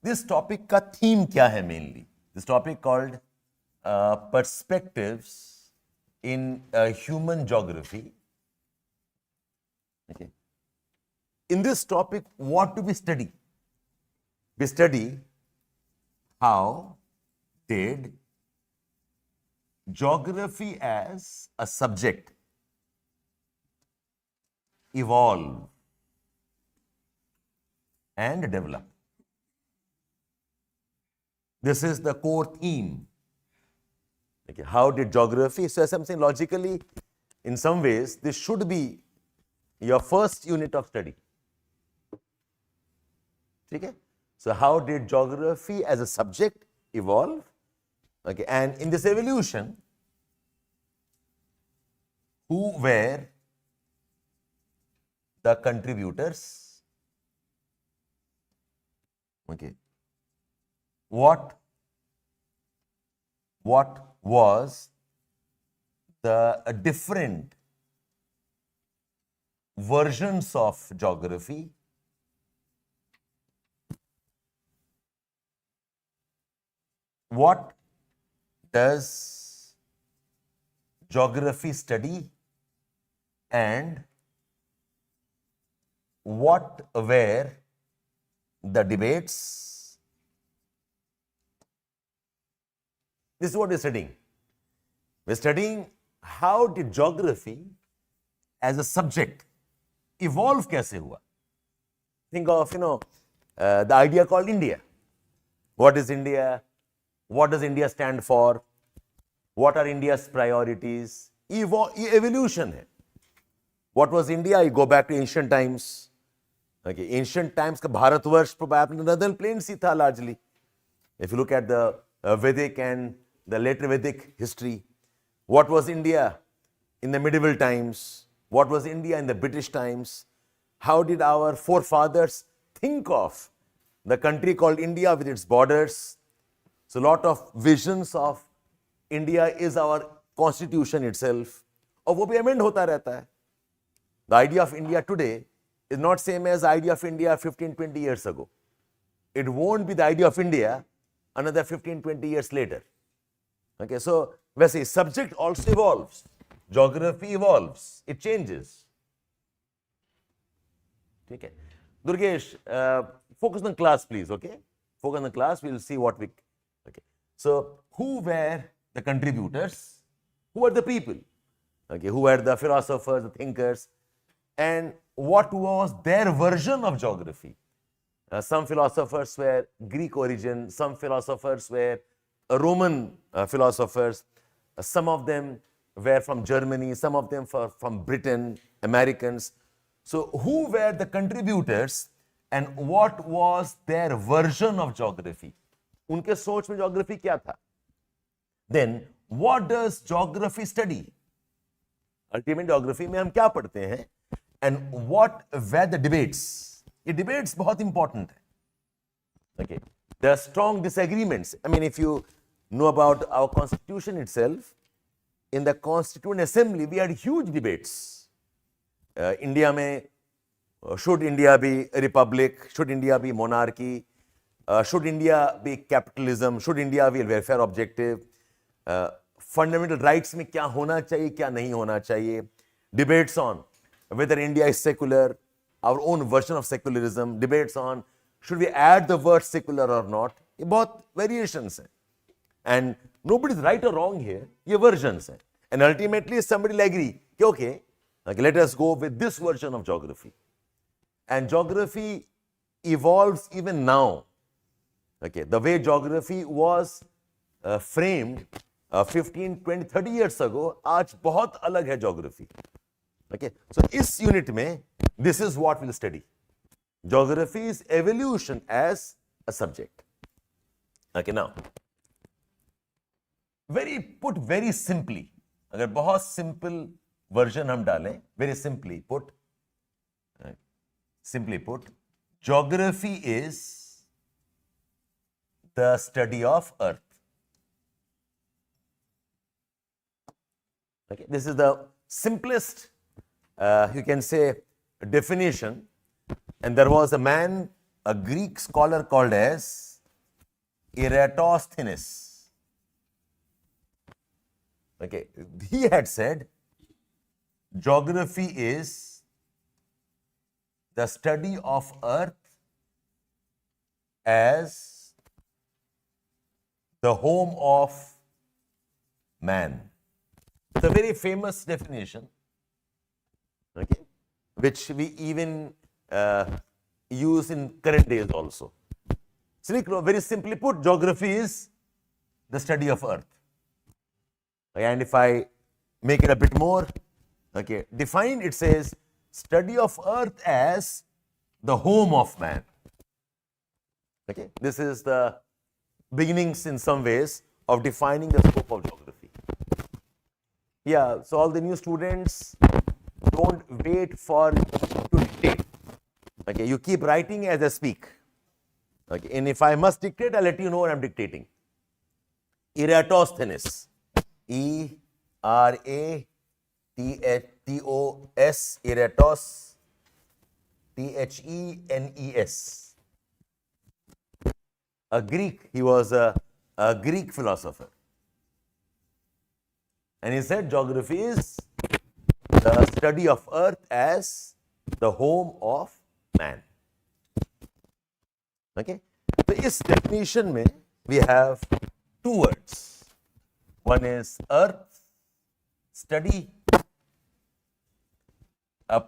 this topic का theme क्या है mainly? This topic called perspectives in human geography. Okay. In this topic, what do we study? We study how did geography as a subject evolve and develop. This is the core theme. Okay, how did geography, so as I'm saying logically, in some ways, this should be your first unit of study. Okay? So how did geography as a subject evolve? Okay, and in this evolution, who were the contributors? Okay. What was the different versions of geography? What does geography study, and what were the debates? This is what we're studying. We're studying how did geography as a subject evolve kaise hua. Think of, the idea called India. What is India? What does India stand for? What are India's priorities? Evolution hai. What was India? You go back to ancient times. Okay, ancient times ka Bharatvarsh probably northern plains hi tha largely. If you look at the Vedic and the later Vedic history, what was India in the medieval times? What was India in the British times? How did our forefathers think of the country called India with its borders? So a lot of visions of India is our constitution itself. और वो भी amend होता रहता है. The idea of India today is not same as the idea of India 15-20 years ago. It won't be the idea of India another 15-20 years later. Okay, so वैसे subject also evolves. Geography evolves. It changes. ठीक है. Durgesh, focus on class, please. Okay, focus on the class. We'll see what we. Okay. So who were the contributors? Who were the people? Okay, who were the philosophers, the thinkers, and what was their version of geography? Some philosophers were Greek origin. Some philosophers were Roman philosophers. Some of them were from Germany. Some of them from Britain, Americans. So who were the contributors and what was their version of geography? उनके सोच में geography क्या था? Then what does geography study? Ultimate geography में हम क्या पढ़ते हैं? And what were the debates? ये debates बहुत important है. Okay, there are strong disagreements. I mean, if you know about our constitution itself, in the Constituent Assembly we had huge debates. India में should India be a republic? Should India be monarchy? Should India be capitalism? Should India be a welfare objective? Fundamental rights में क्या होना चाहिए, क्या नहीं होना चाहिए? Debates on whether India is secular, our own version of secularism. Debates on should we add the word secular or not? ये बहुत variations हैं. And nobody is right or wrong here. ये versions हैं. And ultimately somebody will agree कि okay, let us go with this version of geography. And geography evolves even now. Okay, the way geography was framed 15, 20, 30 years ago, आज बहुत अलग है geography. Okay, so इस unit में this is what we'll study. Geography's evolution as a subject. Okay, now very simply, अगर बहुत simple version हम डालें, very simply put, geography is the study of earth. Okay, this is the simplest, you can say, definition. And there was a man, a Greek scholar called as Eratosthenes. Okay, he had said geography is the study of earth as the home of man. It's a very famous definition, okay, which we even use in current days also. So very simply put, geography is the study of earth. And if I make it a bit more, okay, defined, it says study of earth as the home of man. Okay, this is the beginnings in some ways of defining the scope of geography. Yeah, so all the new students, don't wait for to dictate. Okay, you keep writing as I speak. Okay, and if I must dictate, I'll let you know what I'm dictating. Eratosthenes. E-R-A-T-H-T-O-S, Eratos, T-H-E-N-E-S. A Greek, he was a Greek philosopher. And he said geography is the study of earth as the home of man. Okay? So, इस definition में we have two words. One is earth, study,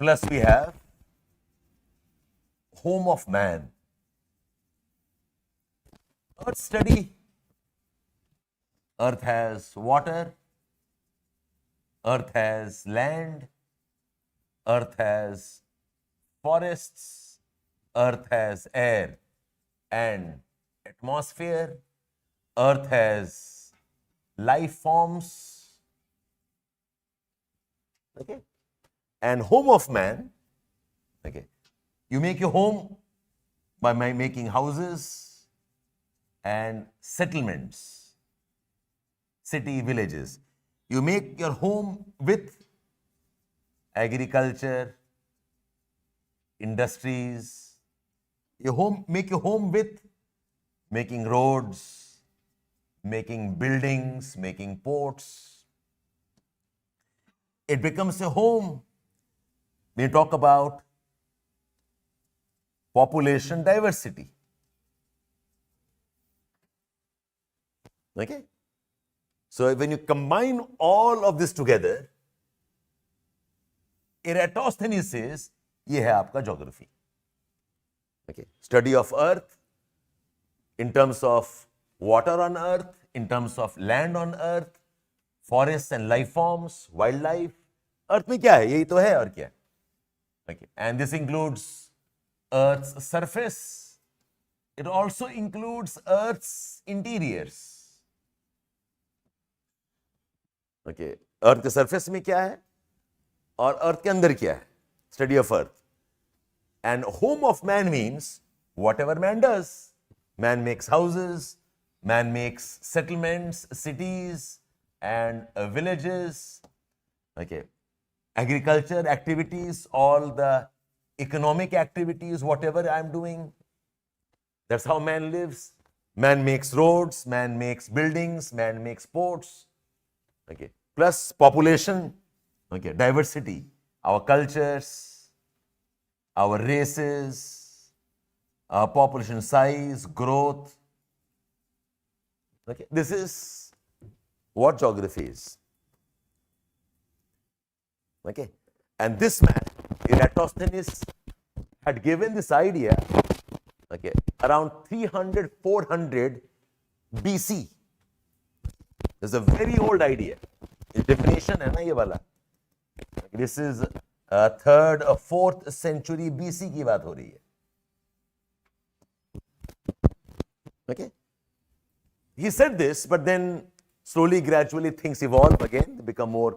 plus we have home of man. Earth study, earth has water, earth has land, earth has forests, earth has air and atmosphere, earth has life forms, okay, and home of man, okay, you make your home by making houses and settlements, city, villages. You make your home with agriculture, industries. Make your home with making roads, making buildings, making ports. It becomes a home when you talk about population diversity. Okay? So when you combine all of this together, Eratosthenes says, ये है आपका geography. Okay? Study of earth in terms of water on earth, in terms of land on earth, forests and life forms, wildlife. Earth में क्या है? यही तो है और क्या? Okay. And this includes Earth's surface. It also includes Earth's interiors. Okay. Earth के surface में क्या है? और Earth के अंदर क्या है? Study of Earth. And home of man means whatever man does. Man makes houses, man makes settlements, cities and villages, okay, agriculture activities, all the economic activities, whatever I'm doing, that's how man lives. Man makes roads, man makes buildings, man makes ports, okay, plus population, okay, diversity, our cultures, our races, our population size, growth. Okay, this is what geography is. Okay, and this man, Eratosthenes, had given this idea, okay, around 300, 400 BC. It's a very old idea. The definition है ना ये वाला. This is 3rd or 4th century BC की बात हो रही है. Okay. He said this, but then slowly, gradually things evolve again. They become more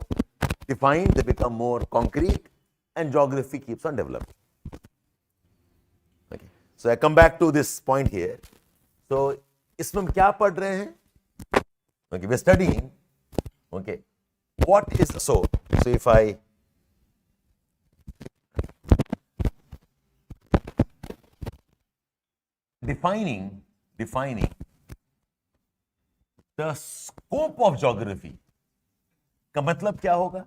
defined, they become more concrete, and geography keeps on developing. Okay. So I come back to this point here. So इसमें हम क्या पढ़ रहे हैं? Okay, we're studying. Okay, what is so if I defining the scope of geography का मतलब क्या होगा?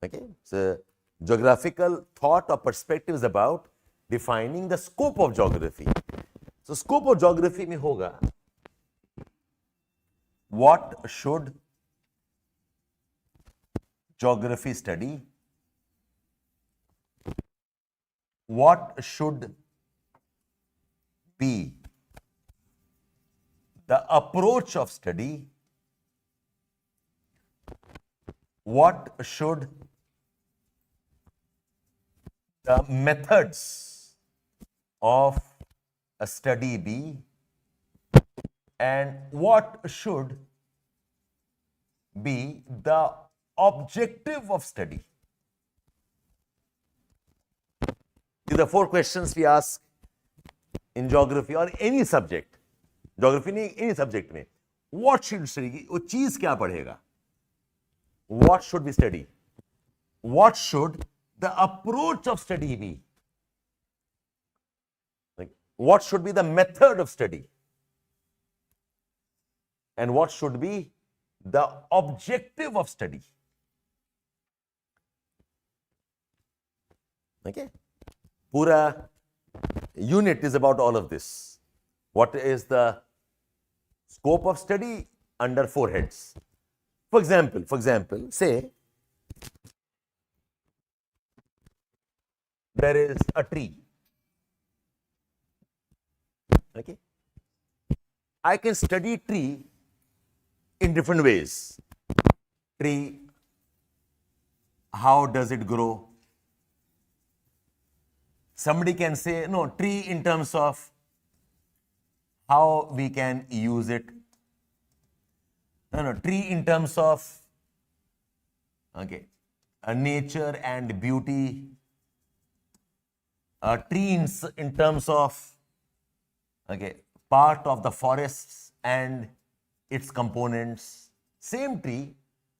Okay, so geographical thought or perspective is about defining the scope of geography. So scope of geography में होगा what should geography study, what should be the approach of study, what should the methods of a study be, and what should be the objective of study. These are 4 questions we ask in geography or any subject. Geography नहीं, any subject में. What should study? वो चीज क्या पढ़ेगा? What should we study? What should the approach of study be? Like, what should be the method of study? And what should be the objective of study? Okay? Pura unit is about all of this. What is the scope of study under 4 heads? For example, say there is a tree. Okay? I can study tree in different ways. Tree, how does it grow? Somebody can say, no, tree in terms of how we can use it. No, tree in terms of, okay, nature and beauty. Tree in terms of, okay, part of the forests and its components. Same tree,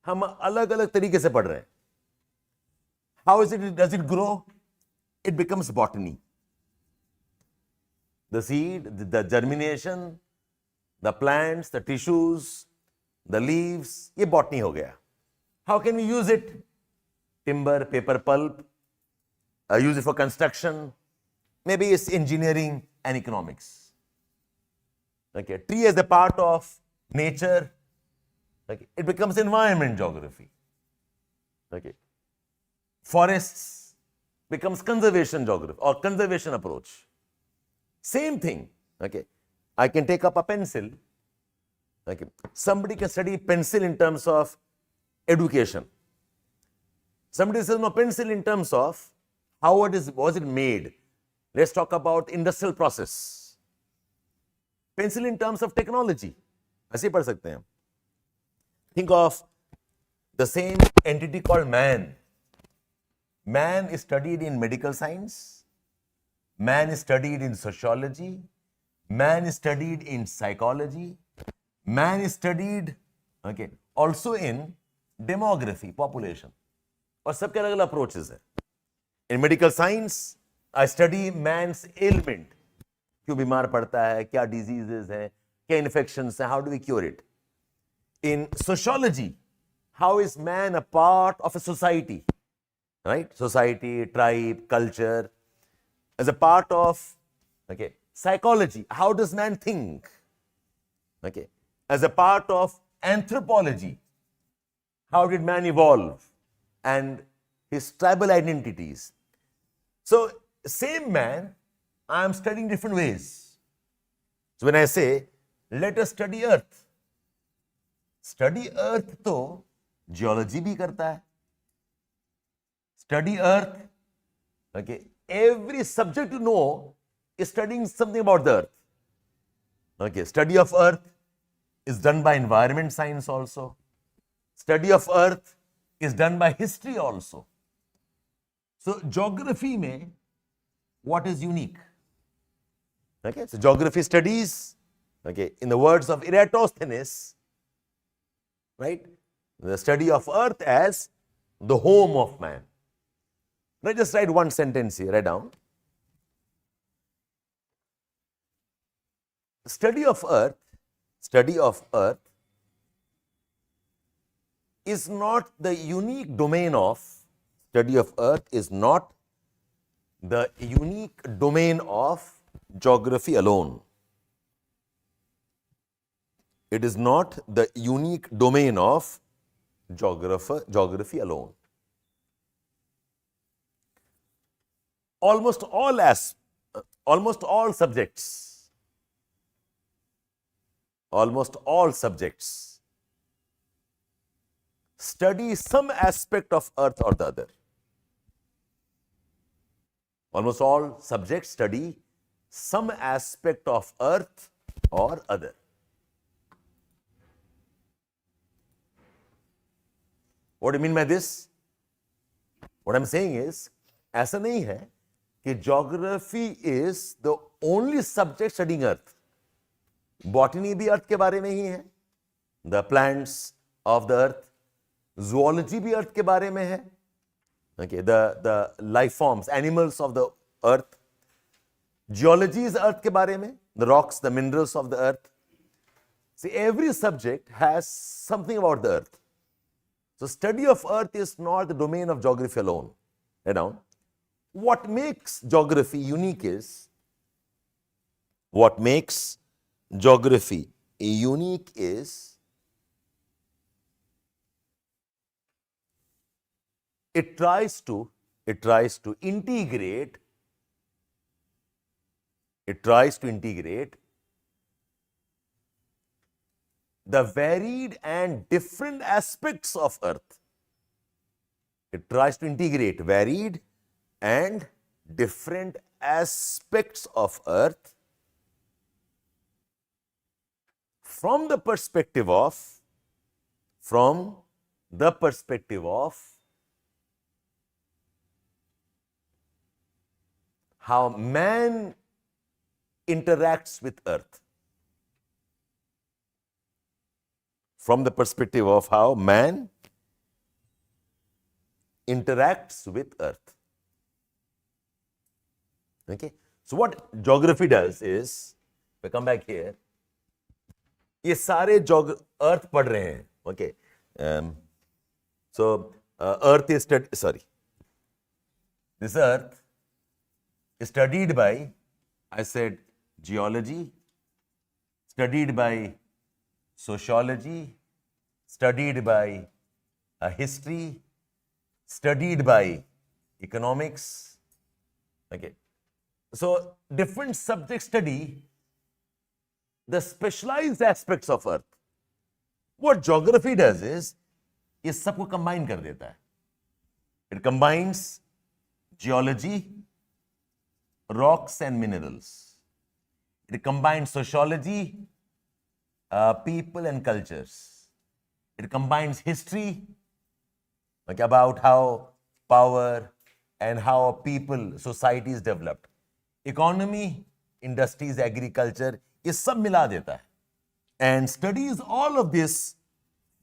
हम अलग-अलग तरीके से पढ़ रहे हैं. How does it grow? It becomes botany. The seed, the germination, the plants, the tissues, the leaves, ये botany हो गया. How can we use it? Timber, paper pulp, use it for construction, maybe it's engineering and economics. Okay, tree as a part of nature, okay, it becomes environment geography. Okay, forests becomes conservation geography or conservation approach. Same thing. Okay, I can take up a pencil. Okay, somebody can study pencil in terms of education. Somebody says no, pencil in terms of how was it made. Let's talk about industrial process. Pencil in terms of technology. ऐसे पढ़ सकते हैं. Think of the same entity called man. Man is studied in medical science. Man is studied in sociology. Man is studied in psychology. Man is studied, okay, also in demography, population. और सबके अलग-अलग approaches हैं. In medical science, I study man's ailment. क्यों बीमार पड़ता है, क्या diseases हैं, क्या infections हैं, how do we cure it? In sociology, how is man a part of a society? Right? Society, tribe, culture. As a part of, okay, psychology, how does man think? Okay. As a part of anthropology, how did man evolve and his tribal identities? So, same man, I am studying different ways. So, when I say, let us study earth, तो geology भी करता है. Study earth, okay, every subject you know is studying something about the earth. Okay, study of earth is done by environment science also. Study of earth is done by history also. So, geography में what is unique? Okay, so geography studies, okay, in the words of Eratosthenes, right, the study of earth as the home of man. Now, just write one sentence here, write down. Study of earth study of earth is not the unique domain of the unique domain of geography alone. It is not the unique domain of geography alone. Almost all subjects study some aspect of earth or the other. Almost all subjects study some aspect of earth or other. What do you mean by this? What I'm saying is, ऐसा नहीं है कि geography is the only subject studying earth. Botany भी अर्थ के बारे में ही है. The plants of the earth. Zoology भी अर्थ के बारे में है. Okay, the life forms, animals of the earth. Geology is earth के बारे में. The rocks, the minerals of the earth. See, every subject has something about the earth. So, study of earth is not the domain of geography alone. You know, what makes geography unique is, it tries to integrate the varied and different aspects of earth. It tries to integrate varied and different aspects of earth from the perspective of how man interacts with earth. From the perspective of how man interacts with earth. Okay? So what geography does is, we come back here, ये सारे earth पढ़ रहे हैं. Okay? So earth is this earth is studied by, I said, geology, studied by sociology, studied by history, studied by economics. Okay. So different subjects study the specialized aspects of earth. What geography does is, ये सबको combine कर देता है. It combines geology, rocks and minerals. It combines sociology, people and cultures. It combines history, like about how power and how people, societies developed. Economy, industries, agriculture, ये सब मिला देता है. And studies all of this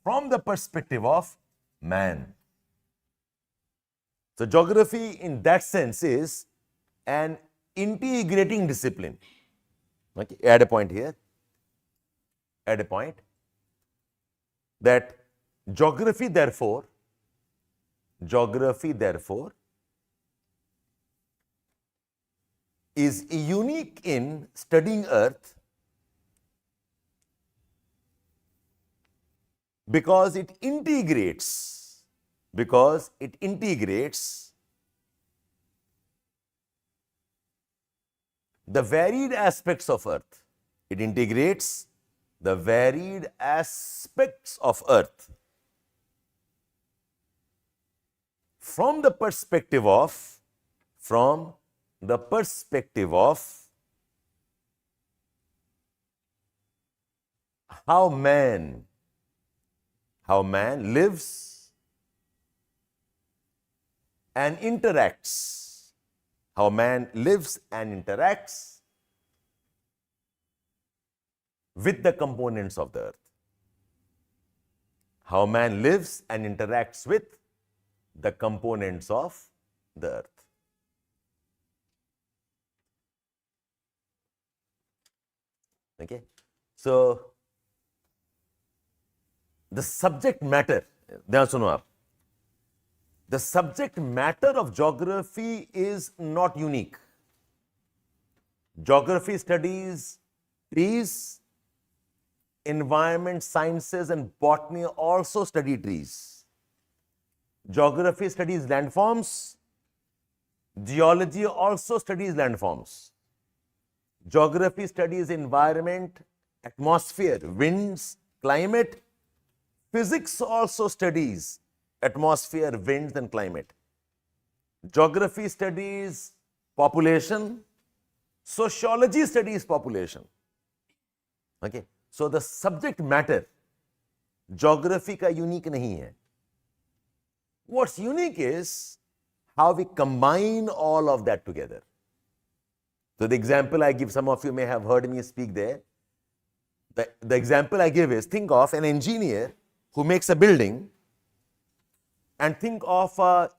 from the perspective of man. So geography in that sense is an integrating discipline. Okay, add a point here. Add a point that geography therefore is unique in studying earth because it integrates the varied aspects of earth. It integrates the varied aspects of earth from the perspective of how man lives and interacts. How man lives and interacts with the components of the earth. How man lives and interacts with the components of the earth. Okay. So the subject matter, ध्यान सुनो आप, the subject matter of geography is not unique. Geography studies trees, environment sciences and botany also study trees. Geography studies landforms, geology also studies landforms. Geography studies environment, atmosphere, winds, climate. Physics also studies atmosphere, winds and climate. Geography studies population, sociology studies population. Okay, so the subject matter geography का unique नहीं है. What's unique is how we combine all of that together. So the example I give, some of you may have heard me speak there. The example I give is, think of an engineer who makes a building and think of an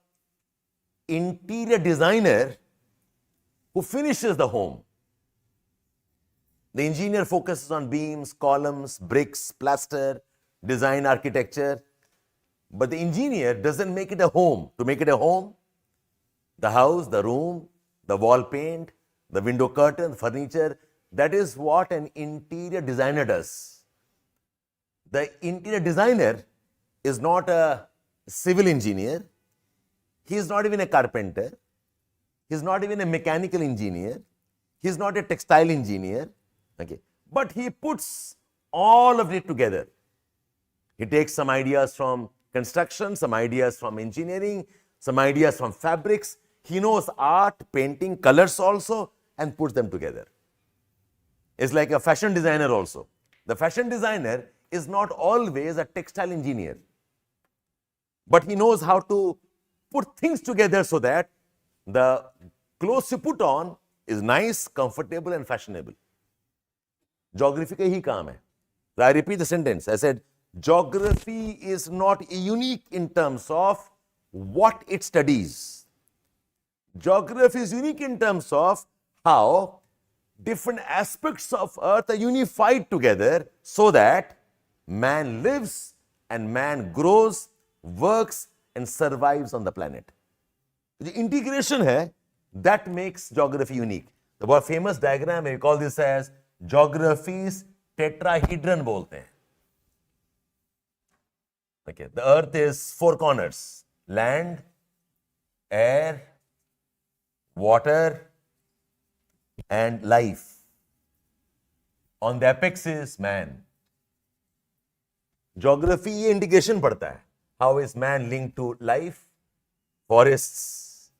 interior designer who finishes the home. The engineer focuses on beams, columns, bricks, plaster, design, architecture. But the engineer doesn't make it a home. To make it a home, the house, the room, the wall paint, the window curtain, furniture, that is what an interior designer does. The interior designer is not a civil engineer. He is not even a carpenter. He is not even a mechanical engineer. He is not a textile engineer. Okay. But he puts all of it together. He takes some ideas from construction, some ideas from engineering, some ideas from fabrics. He knows art, painting, colors also, and puts them together. It's like a fashion designer also. The fashion designer is not always a textile engineer, but he knows how to put things together so that the clothes you put on is nice, comfortable and fashionable. Geography का ही काम है. So I repeat the sentence. I said, geography is not unique in terms of what it studies. Geography is unique in terms of how different aspects of earth are unified together so that man lives and man grows, works and survives on the planet. The integration hai, that makes geography unique. The बहुत famous diagram है, we call this as geography's tetrahedron बोलते हैं. Okay, the earth is four corners: land, air, water and life. On the apex is man. Geography ये integration पढ़ता है. How is man linked to life, forests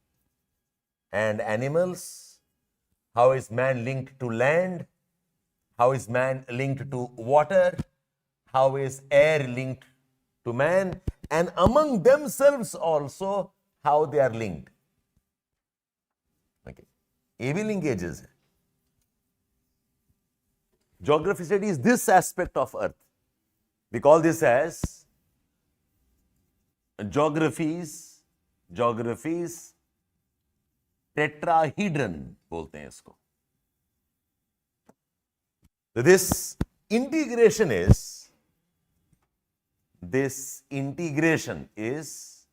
and animals? How is man linked to land? How is man linked to water? How is air linked to man? And among themselves also, how they are linked. Okay. ये भी linkages है. Geography studies this aspect of earth. We call this as geography's tetrahedron बोलते हैं इसको. This integration is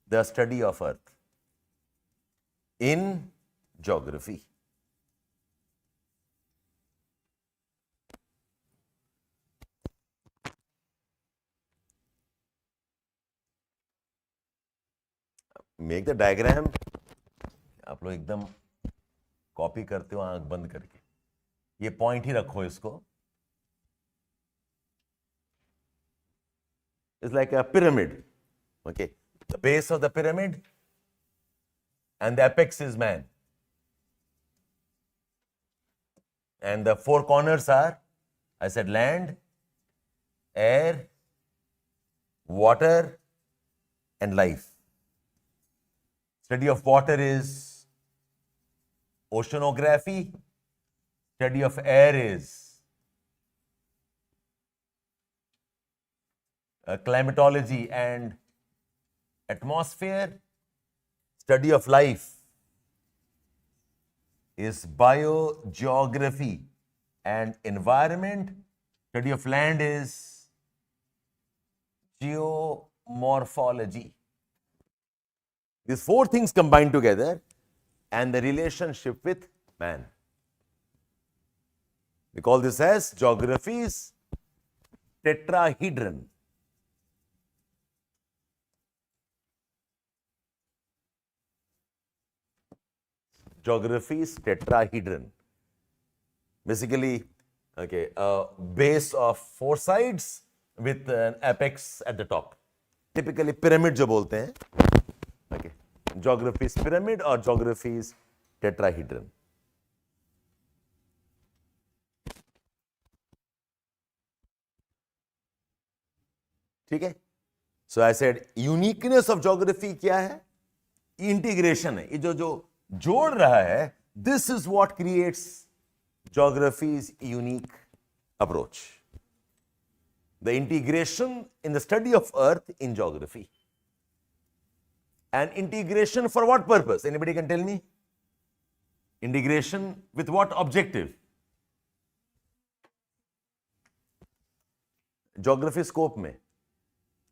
the study of earth in geography. Make the diagram. आप लोग एकदम copy करते हो आंख बंद करके. ये पॉइंट ही रखो इसको. It's like a pyramid. Okay, the base of the pyramid and the apex is man. And the four corners are, I said, land, air, water and life. Study of water is oceanography. Study of air is climatology and atmosphere. Study of life is biogeography and environment. Study of land is geomorphology. These four things combined together and the relationship with man. We call this as geography's tetrahedron. Geography's tetrahedron. Basically, okay, a base of four sides with an apex at the top. Typically, pyramid जो बोलते हैं. Okay, geography's pyramid or geography's tetrahedron. ठीक है. So I said uniqueness of geography क्या है? Integration है. ये जो जोड़ रहा है, this is what creates geography's unique approach. The integration in the study of earth in geography. And integration for what purpose? Anybody can tell me? Integration with what objective? Geography scope में.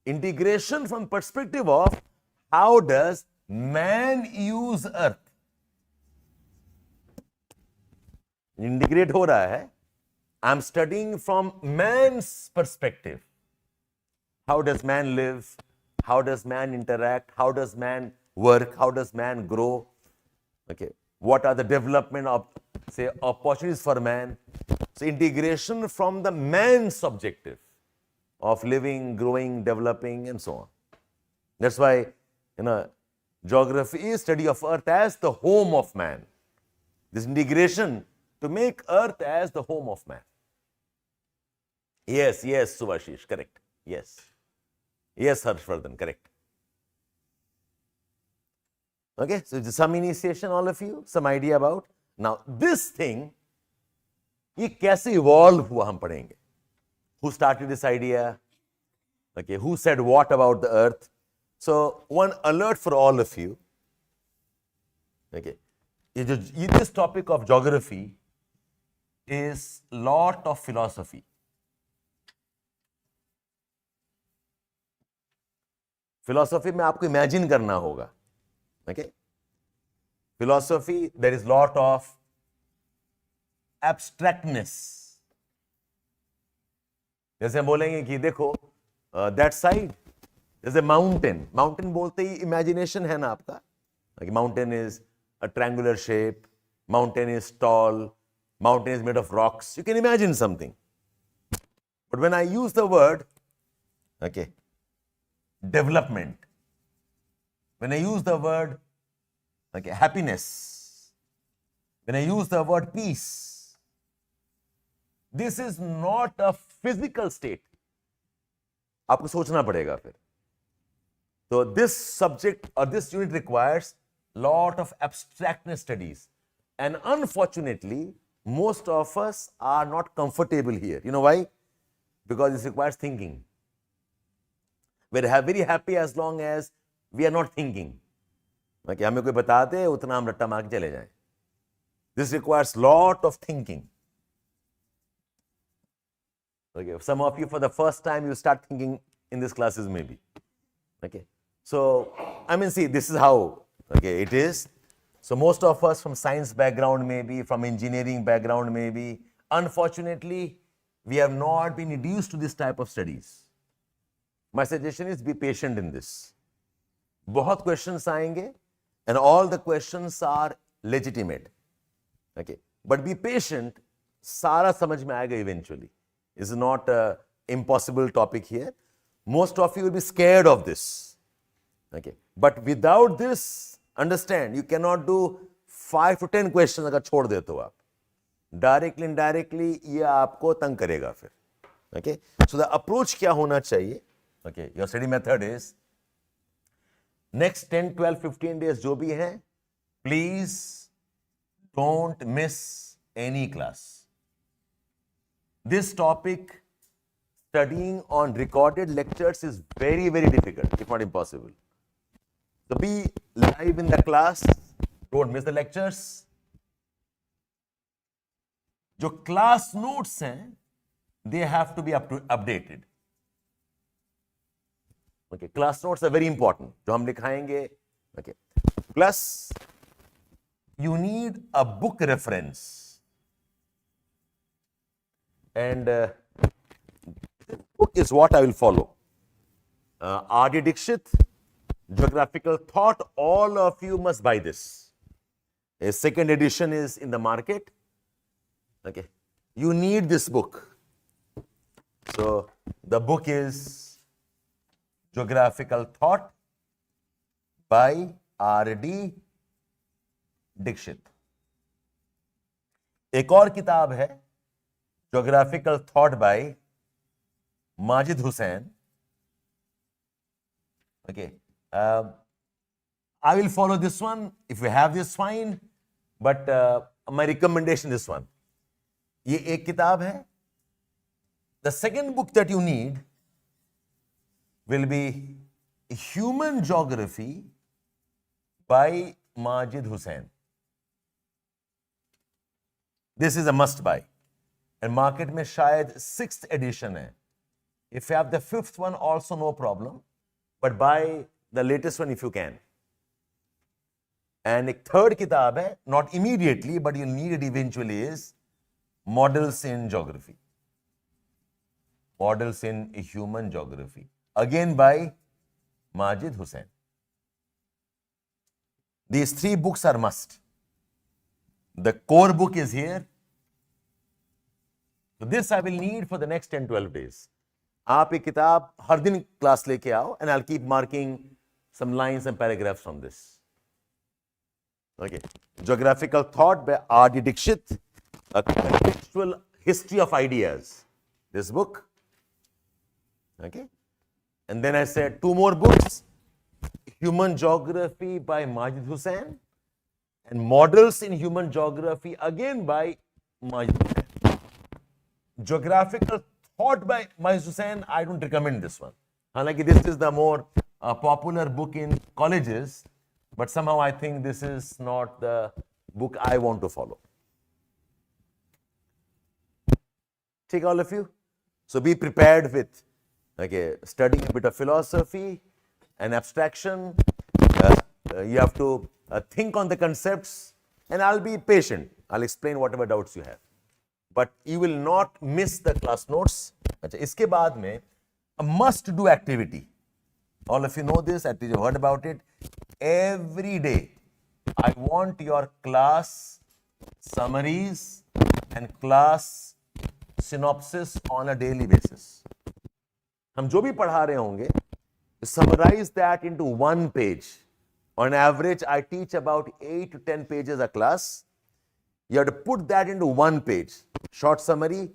Integration from perspective of how does man use earth. Integrate हो रहा है. I'm studying from man's perspective. How does man live? How does man interact? How does man work? How does man grow? Okay. What are the development of, say, opportunities for man? So integration from the man's objective of living, growing, developing, and so on. That's why, geography is study of earth as the home of man. This integration to make earth as the home of man. Yes, Subhashish, correct. Yes, Harshvardhan, correct. Okay, so some initiation, all of you, some idea about. Now, this thing, ये कैसे evolve हुआ हम पढ़ेंगे. Who started this idea? Okay, who said what about the earth? So, one alert for all of you. Okay, this topic of geography is lot of philosophy. Philosophy में आपको imagine करना होगा. Okay? Philosophy, there is lot of abstractness. जैसे हम बोलेंगे कि देखो that side is a mountain. Mountain बोलते ही imagination है ना आपका. Like mountain is a triangular shape. Mountain is tall. Mountain is made of rocks. You can imagine something. But when I use the word, okay, development, when I use the word, okay, happiness, when I use the word peace, this is not a physical state. आपको सोचना पड़ेगा फिर. So this subject or this unit requires lot of abstractness studies, and unfortunately, most of us are not comfortable here. You know why? Because this requires thinking. We're very happy as long as we are not thinking. Okay, हमें कोई बता दे उतना हम रट्टा मार के चले जाएं. This requires lot of thinking. Okay, some of you for the first time you start thinking in these classes maybe. Okay, so I mean, see, this is how it is. So most of us from science background maybe, from engineering background maybe, unfortunately, we have not been reduced to this type of studies. My suggestion is be patient in this. बहुत questions आएंगे and all the questions are legitimate. Okay, but be patient. सारा समझ में आएगा eventually. It's not an impossible topic here. Most of you will be scared of this. Okay, but without this, understand, you cannot do 5 to 10 questions अगर छोड़ देते हो आप. Directly, indirectly, ये आपको तंग करेगा फिर. Okay, so the approach क्या होना चाहिए? Okay, your study method is next 10, 12, 15 days जो भी है, please don't miss any class. This topic, studying on recorded lectures is very, very difficult, if not impossible. So be live in the class, don't miss the lectures. जो class notes हैं, they have to be updated. Okay, class notes are very important. जो हम लिखाएंगे. Okay, plus you need a book reference, and this book is what I will follow. R.D. Dixit, Geographical Thought. All of you must buy this. A second edition is in the market. Okay, you need this book. So the book is Geographical Thought by R.D. Dixit. एक और किताब है Geographical Thought by Majid Hussain. Okay, I will follow this one. If you have this, fine. But my recommendation is this one. ये एक किताब है. The second book that you need will be Human Geography by Majid Hussain. This is a must buy. And market में शायद 6th edition है. If you have the 5th one, also no problem. But buy the latest one if you can. And a third kitab hai, not immediately, but you'll need it eventually, is Models in Geography. Models in Human Geography. Again by Majid Hussain. These 3 books are must. The core book is here. So this I will need for the next 10-12 days. आप ये किताब हर दिन class लेके आओ, and I'll keep marking some lines and paragraphs from this. Okay, Geographical Thought by R.D. Dixit, a conceptual history of ideas. This book. Okay, and then I said 2 more books: Human Geography by Majid Hussain and Models in Human Geography again by Majid Hussain. Geographical Thought by Majid Hussain, I don't recommend this one. Like this is the more popular book in colleges, but somehow I think this is not the book I want to follow. Take all of you. So be prepared with studying a bit of philosophy and abstraction. You have to think on the concepts, and I'll be patient. I'll explain whatever doubts you have. But you will not miss the class notes. अच्छा, इसके बाद में a must do activity. All of you know this, at least you heard about it. Every day, I want your class summaries and class synopsis on a daily basis. हम जो भी पढ़ा रहे होंगे, summarize that into 1 page. On average, I teach about 8 to 10 pages a class. You have to put that into 1 page. Short summary,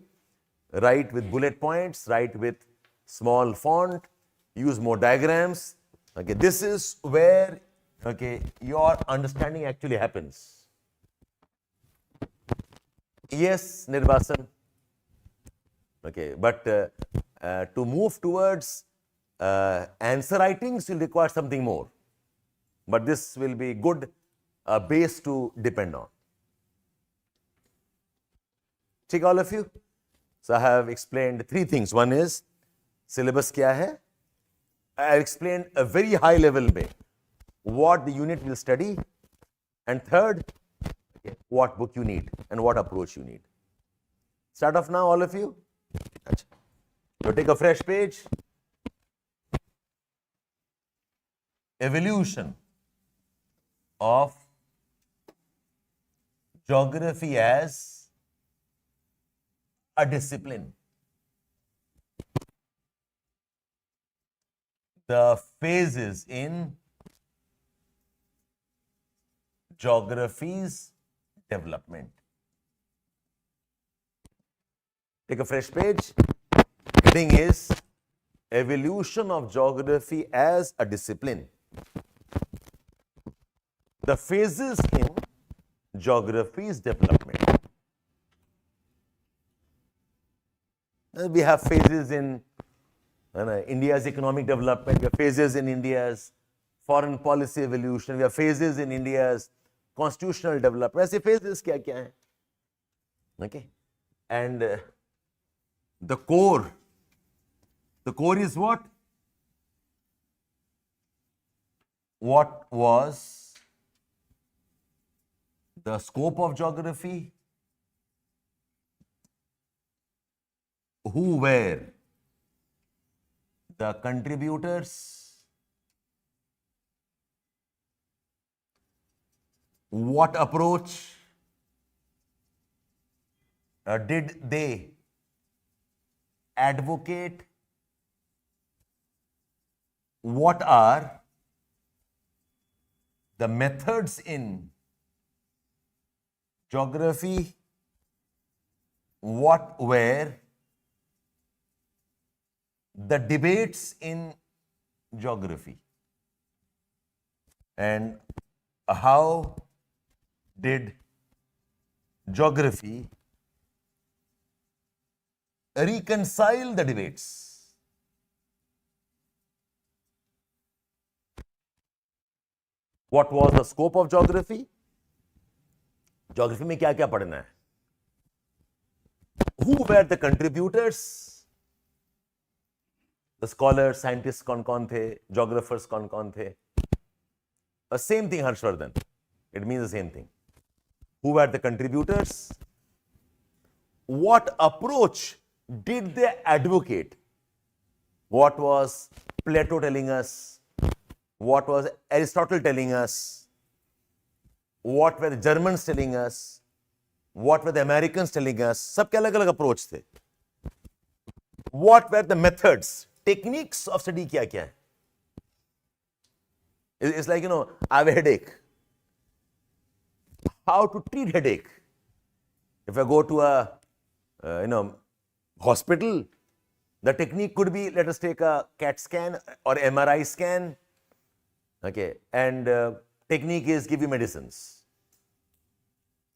write with bullet points, write with small font, use more diagrams. Okay, this is where your understanding actually happens. Yes, Nirvasan. Okay, but to move towards answer writings, you'll require something more. But this will be good base to depend on. Take all of you. So I have explained 3 things. One is syllabus kya hai. I explained a very high level way what the unit will study, and third, what book you need and what approach you need. Start off now, all of you. So take a fresh page. Evolution of geography as a discipline. The phases in geography's development. Take a fresh page. Heading is Evolution of Geography as a Discipline. The phases in geography's development. We have phases in India's economic development. We have phases in India's foreign policy evolution. We have phases in India's constitutional development. ऐसे phases क्या क्या हैं? Okay, and The core. The core is what? What was the scope of geography? Who were the contributors? What approach did they advocate? What are the methods in geography? What were the debates in geography? And how did geography reconcile the debates? What was the scope of geography? Geography में क्या क्या पढ़ना है? Who were the contributors? The scholars, scientists कौन थे? Geographers कौन थे? The same thing, Harshvardhan. It means the same thing. Who were the contributors? What approach did they advocate? What was Plato telling us? What was Aristotle telling us? What were the Germans telling us? What were the Americans telling us? सबके अलग-अलग approach थे. What were the methods, techniques of study क्या है? It's like, I have a headache. How to treat headache? If I go to a, hospital, the technique could be, let us take a CAT scan or MRI scan. Okay, and technique is give you medicines.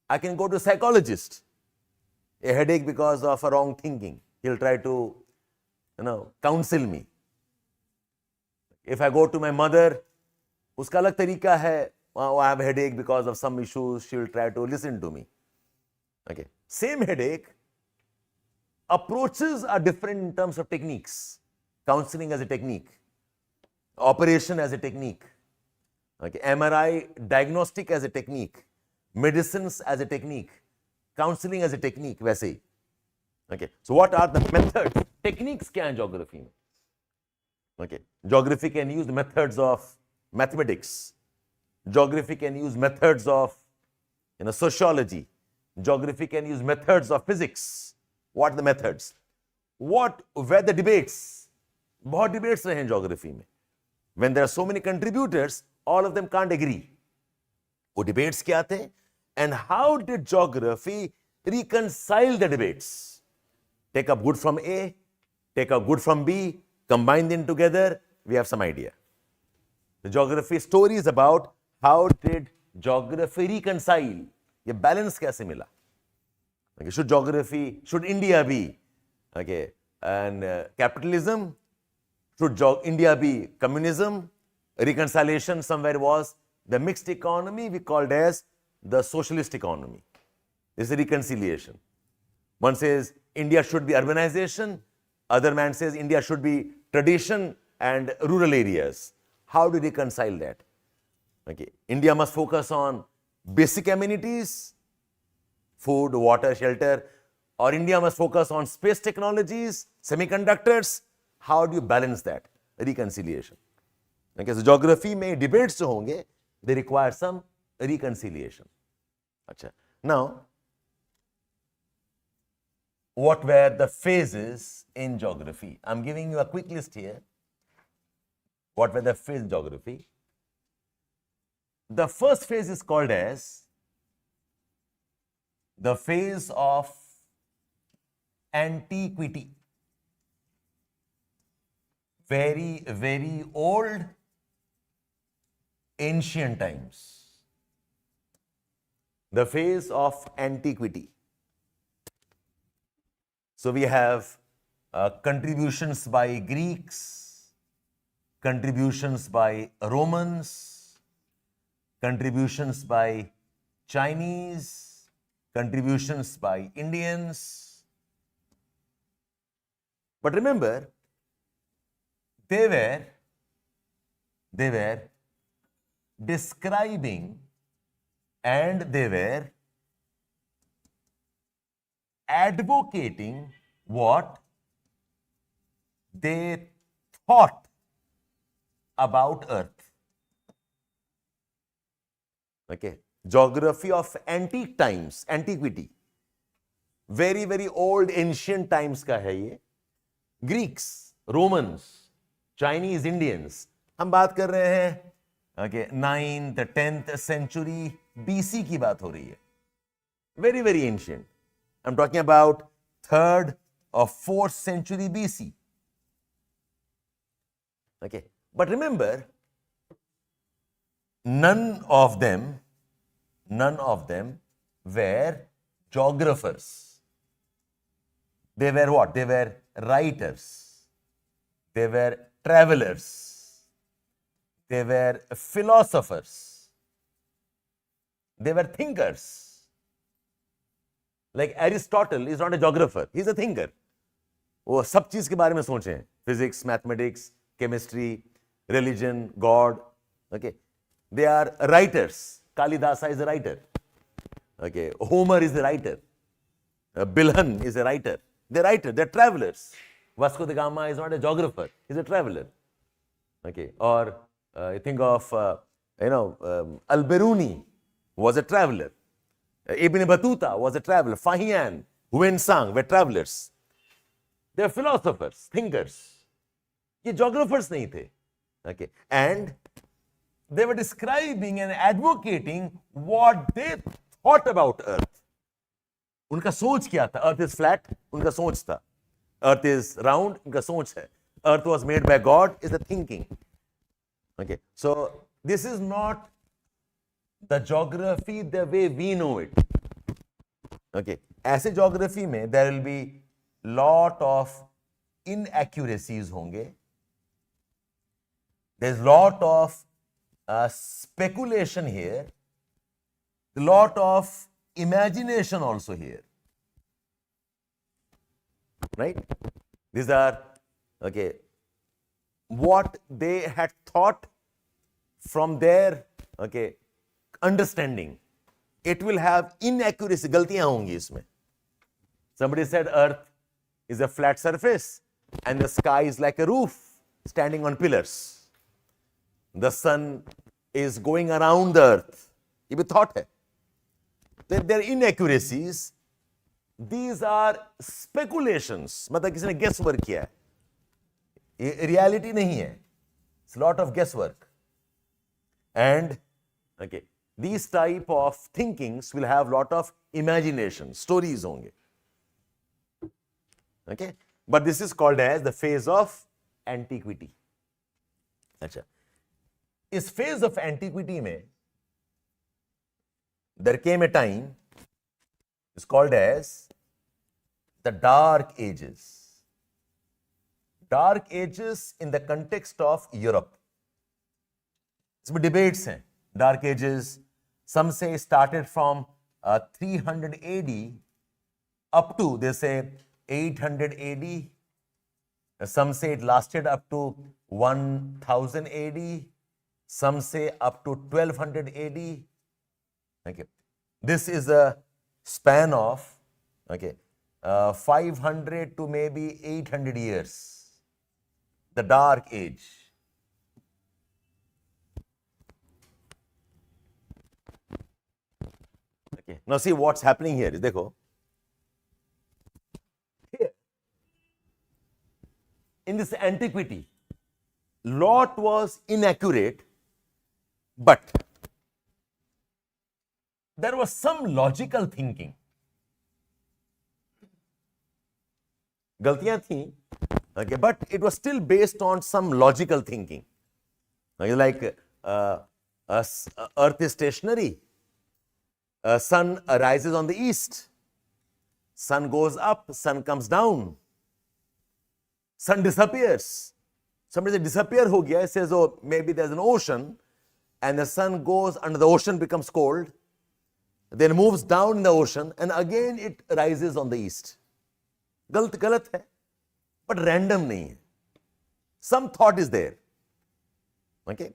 I can go to a psychologist. A headache because of a wrong thinking. He'll try to, counsel me. If I go to my mother, उसका अलग तरीका है. I have a headache because of some issues. She will try to listen to me. Okay, same headache. Approaches are different in terms of techniques. Counseling as a technique. Operation as a technique. Okay, MRI diagnostic as a technique. Medicines as a technique. Counseling as a technique. वैसे ही. Okay, so what are the methods? Techniques क्या हैं geography में? Okay, geography can use the methods of mathematics. Geography can use methods of sociology. Geography can use methods of physics. What are the methods? What were the debates? बहुत debates रहे हैं geography में. When there are so many contributors, all of them can't agree. वो debates क्या थे? And how did geography reconcile the debates? Take up good from A, take up good from B, combine them together, we have some idea. The geography story is about how did geography reconcile? ये balance कैसे मिला? Okay, should India be and capitalism? Should India be communism? Reconciliation somewhere was the mixed economy we called as the socialist economy. This is a reconciliation. One says India should be urbanization. Other man says India should be tradition and rural areas. How do you reconcile that? Okay, India must focus on basic amenities, food, water, shelter, or India must focus on space technologies, semiconductors. How do you balance that? Reconciliation. Okay, so geography में debates जो होंगे, they require some reconciliation. अच्छा. Now, what were the phases in geography? I'm giving you a quick list here. What were the phases in geography? The first phase is called as the phase of antiquity. Very, very old, ancient times. The phase of antiquity. So we have contributions by Greeks, contributions by Romans, contributions by Chinese, contributions by Indians, But remember, they were describing and they were advocating what they thought about Earth. Okay, geography of antique times, antiquity, very old ancient times का है ये. Greeks, Romans, Chinese, Indians. हम बात कर रहे हैं okay, 9th, 10th century BC की बात हो रही है. Very ancient. I'm talking about 3rd or 4th century BC. Okay, but remember, none of them were geographers. They were what? They were writers. They were travelers. They were philosophers. They were thinkers. Like Aristotle is not a geographer, he is a thinker. वो सब चीज के बारे में सोचे हैं. Physics, mathematics, chemistry, religion, God. Okay, they are writers. Kalidasa is a writer. Okay, Homer is a writer. Bilhan is a writer. They're writers, they're travelers. Vasco da Gama is not a geographer, he's a traveler. Okay, or you think of Al-Biruni was a traveler. Ibn Battuta was a traveler. Fahian, Huyen Sang were travelers. They are philosophers, thinkers. ये geographers नहीं थे. Okay, and they were describing and advocating what they thought about Earth. उनका सोच क्या था? Earth is flat, उनका सोच था. Earth is round, उनका सोच है. Earth was made by God is the thinking. Okay, so this is not the geography the way we know it. Okay, ऐसे geography में there will be lot of inaccuracies होंगे. There's lot of speculation here, lot of imagination also here, right? These are okay what they had thought from their okay understanding. It will have inaccuracy, गलतियां होंगी इसमें. Somebody said Earth is a flat surface and the sky is like a roof standing on pillars. The sun is going around the Earth. ये भी thought है. There are inaccuracies. These are speculations. मतलब किसी ने guess work किया है. ये reality नहीं है. It's a lot of guesswork. And okay, these type of thinkings will have lot of imagination, stories होंगे. Okay, but this is called as the phase of antiquity. अच्छा, इस phase of antiquity में there came a time, it's called as the Dark Ages. Dark Ages in the context of Europe. इसमें debates हैं. Dark Ages, some say started from 300 AD up to, they say 800 AD. Some say it lasted up to 1000 AD. Some say up to 1200 AD. Okay, this is a span of 500 to maybe 800 years. The Dark Age. Okay, now see what's happening here. देखो, here in this antiquity, lot was inaccurate, but there was some logical thinking. गलतियां थी, okay, but it was still based on some logical thinking. Like Earth is stationary. Sun rises on the east. Sun goes up, sun comes down. Sun disappears. Somebody says disappear ho gaya. It says, oh, maybe there's an ocean and the sun goes under the ocean, becomes cold, then moves down in the ocean and again it rises on the east. गलत है. but random नहीं है. Some thought is there. Okay,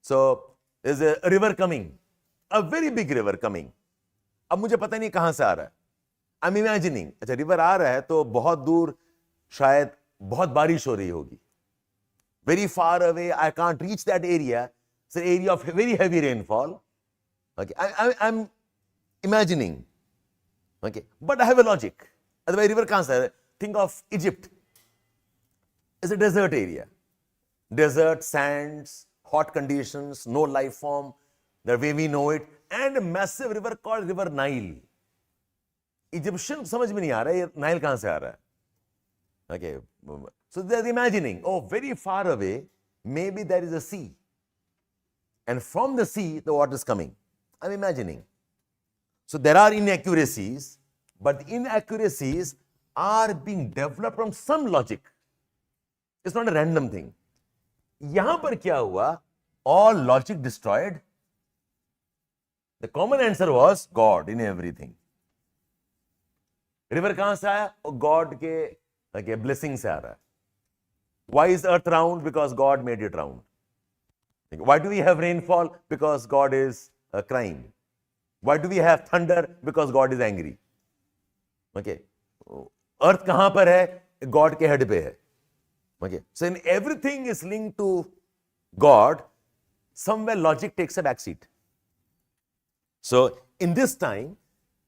so there's a river coming, a very big river coming. अब मुझे पता नहीं कहां से आ रहा है. I'm imagining, अच्छा रिवर आ रहा है तो बहुत दूर शायद बहुत बारिश हो रही होगी. Very far away, I can't reach that area. It's an area of very heavy rainfall. Okay, I'm imagining. Okay, but I have a logic. Otherwise, river कहां से आ रहा है? Think of Egypt. It's a desert area. Desert, sands, hot conditions, no life form, the way we know it, and a massive river called River Nile. Egyptian समझ में नहीं आ रहा है ये नाइल कहां से आ रहा है. Okay, so they're imagining, oh, very far away, maybe there is a sea, and from the sea the water is coming. I'm imagining. So there are inaccuracies, but the inaccuracies are being developed from some logic. It's not a random thing. यहां पर क्या हुआ? All logic destroyed. The common answer was God in everything. River कहां से आया? God के blessing से आ रहा है. Why is earth round? Because God made it round. Why do we have rainfall? Because God is crying. Why do we have thunder? Because God is angry. Okay. Earth कहां पर है? God के head पे है. Okay. So in everything is linked to God, somewhere logic takes a backseat. So in this time,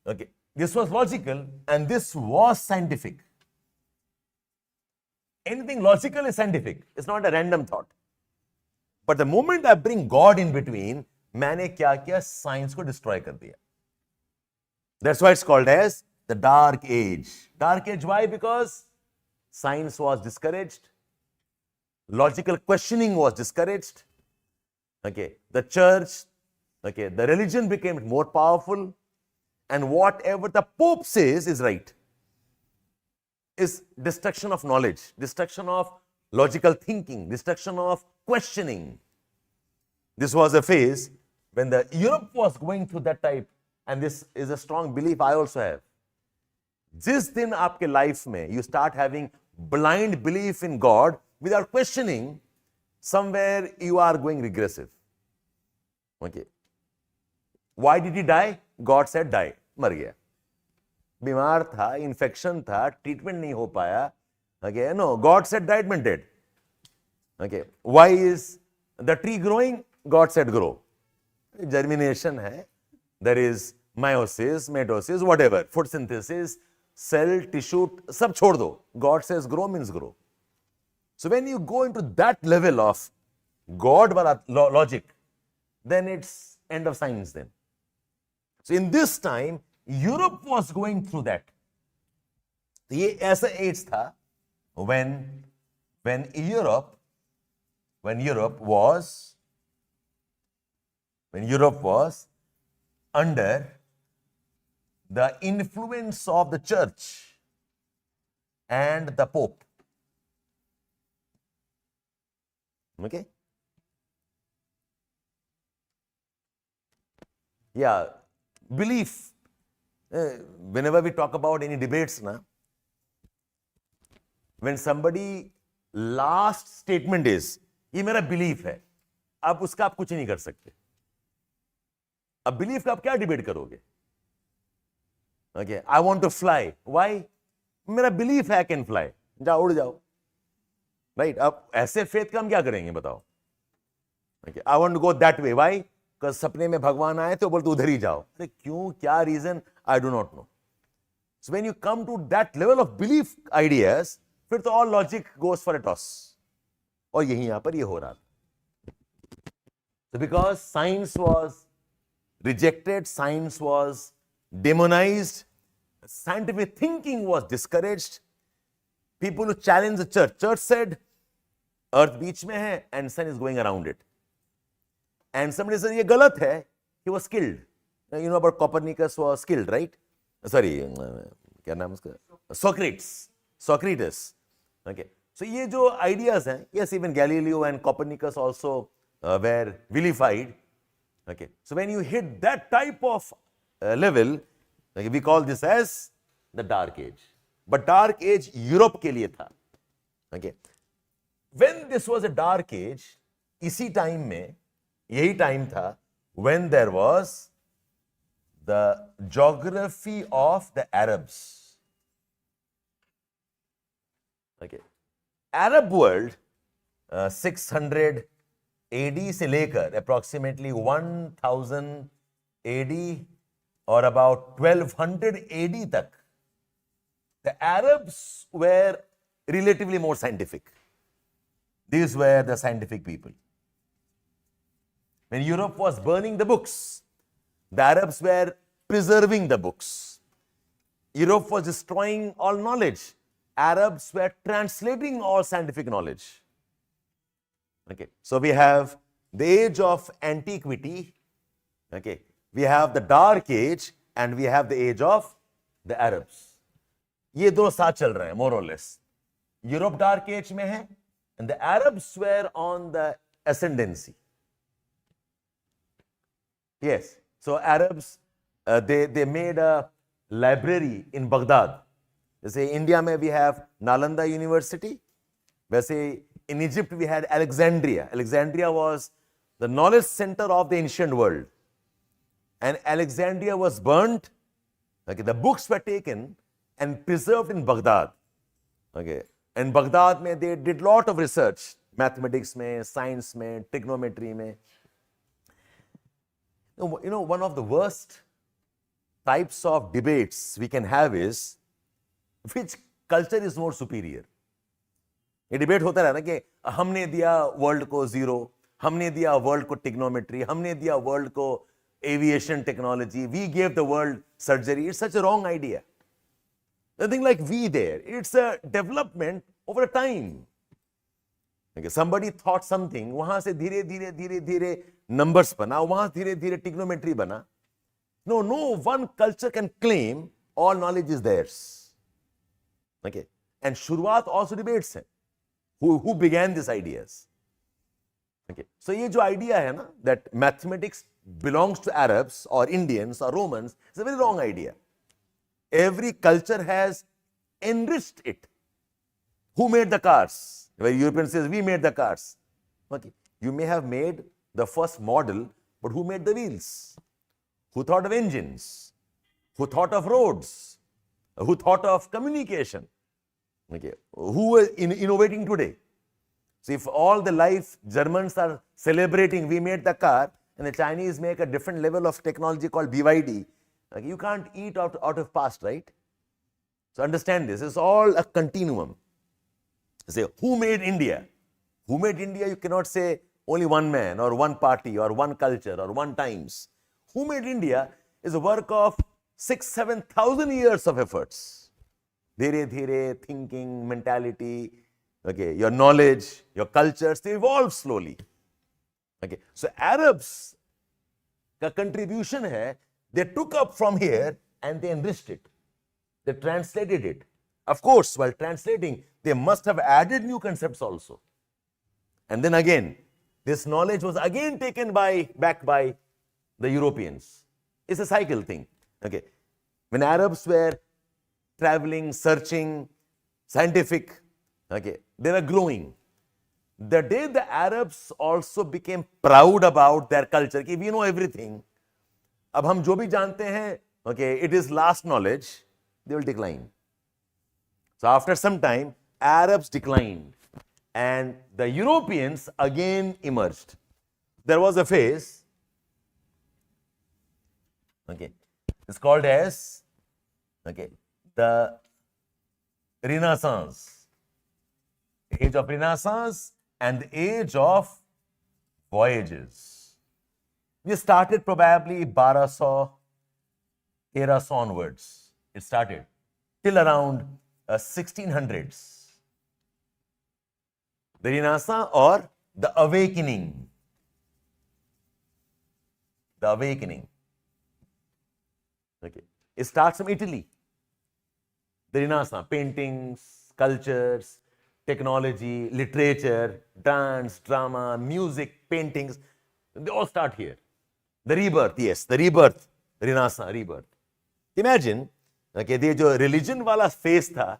okay, this was logical and this was scientific. Anything logical is scientific. It's not a random thought. But the moment I bring God in between, मैंने क्या किया? Science को destroy कर दिया. That's why it's called as the Dark Age. Dark Age, why? Because science was discouraged. Logical questioning was discouraged. Okay, the church, okay, the religion became more powerful, and whatever the Pope says is right. Is destruction of knowledge, destruction of logical thinking, destruction of questioning. This was a phase when the Europe was going through that type, and this is a strong belief I also have. जिस दिन आपके life में you start having blind belief in God without questioning, somewhere you are going regressive. Okay. Why did he die? God said die. मर गया. बीमार था, infection था, treatment नहीं हो पाया. Okay, no, God said died, meant dead. Okay. Why is the tree growing? God said grow. Germination है. There is meiosis, mitosis, whatever. Food synthesis, cell, tissue, सब छोड़ दो. God says grow means grow. So when you go into that level of God wala logic, then it's end of science then. So in this time, Europe was going through that. ये ऐसा age था when Europe was under the influence of the church and the Pope. Okay? Yeah, belief. Whenever we talk about any debates, when somebody last statement is, ये मेरा belief है, अब उसका आप कुछ नहीं कर सकते. अब belief का आप क्या debate करोगे? Okay, I want to fly. Why? मेरा belief है I can fly. जाओ उड़ जाओ. Right? अब ऐसे faith का हम क्या करेंगे बताओ? Okay, I want to go that way. Why? Because सपने में भगवान आए तो बोलते उधर ही जाओ. अरे क्यों? क्या reason? I do not know. So when you come to that level of belief ideas, फिर तो all logic goes for a toss. और यही यहाँ पर ये हो रहा था. So because science was rejected, science was demonized, scientific thinking was discouraged, people who challenged the church said, earth बीच में है and sun is going around it. And somebody said, ये गलत है. He was skilled. You know about Copernicus was skilled, right? Sorry, क्या नाम उसका? Socrates. Okay. So ये जो ideas हैं, yes, even Galileo and Copernicus also were vilified. Okay. So when you hit that type of level, okay, we call this as the Dark Age. But Dark Age Europe के लिए था. Okay. When this was a dark age, इसी time में, यही time था when there was the geography of the Arabs. Okay. Arab world 600 AD से लेकर approximately 1000 AD or about 1200 AD तक, the Arabs were relatively more scientific. These were the scientific people. When Europe was burning the books, the Arabs were preserving the books. Europe was destroying all knowledge. Arabs were translating all scientific knowledge. Okay, so we have the age of antiquity. Okay, we have the dark age and we have the age of the Arabs. ये दो साथ चल रहे हैं, more or less. Europe dark age में है, and the Arabs were on the ascendancy. Yes, so Arabs they made a library in Baghdad. जैसे India में we have Nalanda University, वैसे in Egypt we had Alexandria. Alexandria was the knowledge center of the ancient world, and Alexandria was burnt. Okay, the books were taken and preserved in Baghdad. Okay, and Baghdad में they did lot of research, mathematics में, science में, trigonometry में. You know, one of the worst types of debates we can have is which culture is more superior. ये debate होता रहा ना कि हमने दिया वर्ल्ड को 0, हमने दिया वर्ल्ड को टिग्नोमेट्री, हमने दिया वर्ल्ड को aviation technology, we gave the world surgery. It's such a wrong idea. Nothing like we there. It's a development over a time. Okay, somebody thought something, वहां से धीरे धीरे धीरे धीरे numbers बना, वहां धीरे धीरे trigonometry बना. No one culture can claim all knowledge is theirs. Okay, and शुरुआत also debates है. Who began these ideas? Okay, so ये जो idea है ना, that mathematics belongs to Arabs or Indians or Romans, is a very wrong idea. Every culture has enriched it. Who made the cars? Where European says, we made the cars. Okay, you may have made the first model, but who made the wheels? Who thought of engines? Who thought of roads? Who thought of communication? Okay, who is innovating today? So if all the life Germans are celebrating, we made the car, and the Chinese make a different level of technology called BYD, okay, you can't eat out of past, right? So understand this, it's all a continuum. Say, who made India? Who made India? You cannot say only one man or one party or one culture or one times. Who made India is a work of 6,000-7,000 years of efforts. Dhere dhere, thinking, mentality, okay, your knowledge, your cultures, they evolve slowly. Okay, so Arabs का contribution है, they took up from here and they enriched it. They translated it. Of course, while translating, they must have added new concepts also. And then again, this knowledge was again taken back by the Europeans. It's a cycle thing. Okay, when Arabs were traveling, searching, scientific, okay, they were growing. The day the Arabs also became proud about their culture, कि we know everything, अब हम जो भी जानते हैं, okay, it is last knowledge, they will decline. So after some time, Arabs declined and the Europeans again emerged. There was a phase, okay, it's called as, okay, the Renaissance, the age of Renaissance and the age of voyages. We started probably 1200, 1300 onwards. It started till around 1600s. The Renaissance or the awakening. The awakening. Okay. It starts from Italy. The Renaissance, paintings, sculptures, technology, literature, dance, drama, music, paintings, they all start here. The rebirth, yes, the rebirth, Renaissance, rebirth. Imagine, okay, ये जो religion वाला phase था,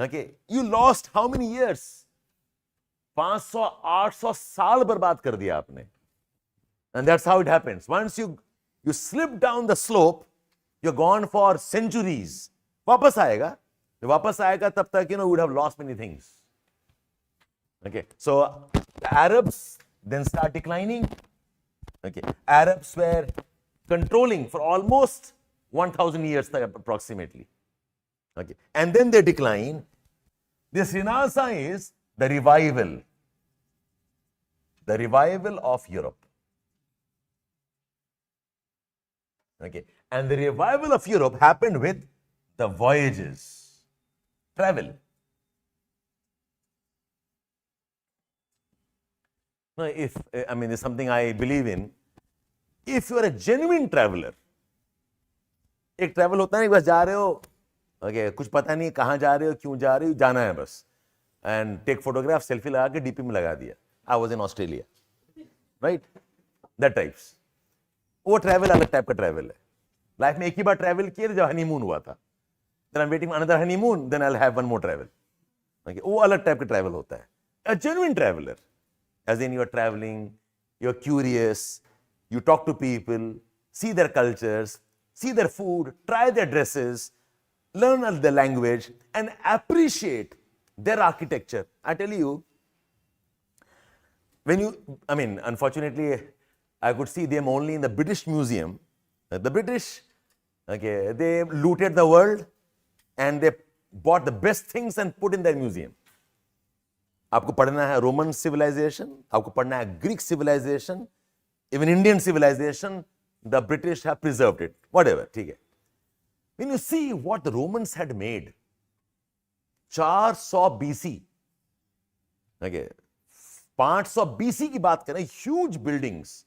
Okay, you lost how many years? 500-800 साल बर्बाद कर दिया आपने. And that's how it happens. Once you slip down the slope, you're gone for centuries. वापस आएगा. वापस आएगा तब तक you would have lost many things. Okay, so the Arabs then start declining. Okay, Arabs were controlling for almost 1000 years approximately. Okay, and then they decline. This Renaissance is the revival of Europe. Okay, and the revival of Europe happened with the voyages, travel. Now, if it's something I believe in. If you are a genuine traveler, एक travel होता है, बस जा रहे हो, okay, कुछ पता नहीं कहाँ जा रहे हो, क्यों जा रहे हो, जाना है बस, and take photograph, selfie लगा के DP में लगा दिया. I was in Australia, right? That types. वो travel अलग type का travel है. Life में एक ही बार travel किया जब honeymoon हुआ था. Then I'm waiting for another honeymoon, then I'll have one more travel. Okay, वो अलग type का travel होता है. A genuine traveler, as in you are traveling, you're curious, you talk to people, see their cultures, see their food, try their dresses, learn the language, and appreciate their architecture. I tell you, when you, unfortunately, I could see them only in the British Museum. The British, okay, they looted the world and they bought the best things and put in their museum. आपको पढ़ना है Roman civilization, आपको पढ़ना है Greek civilization, even Indian civilization, the British have preserved it. Whatever, ठीक है. When you see what the Romans had made, 400 BC, okay, 500 BC की बात करें, huge buildings,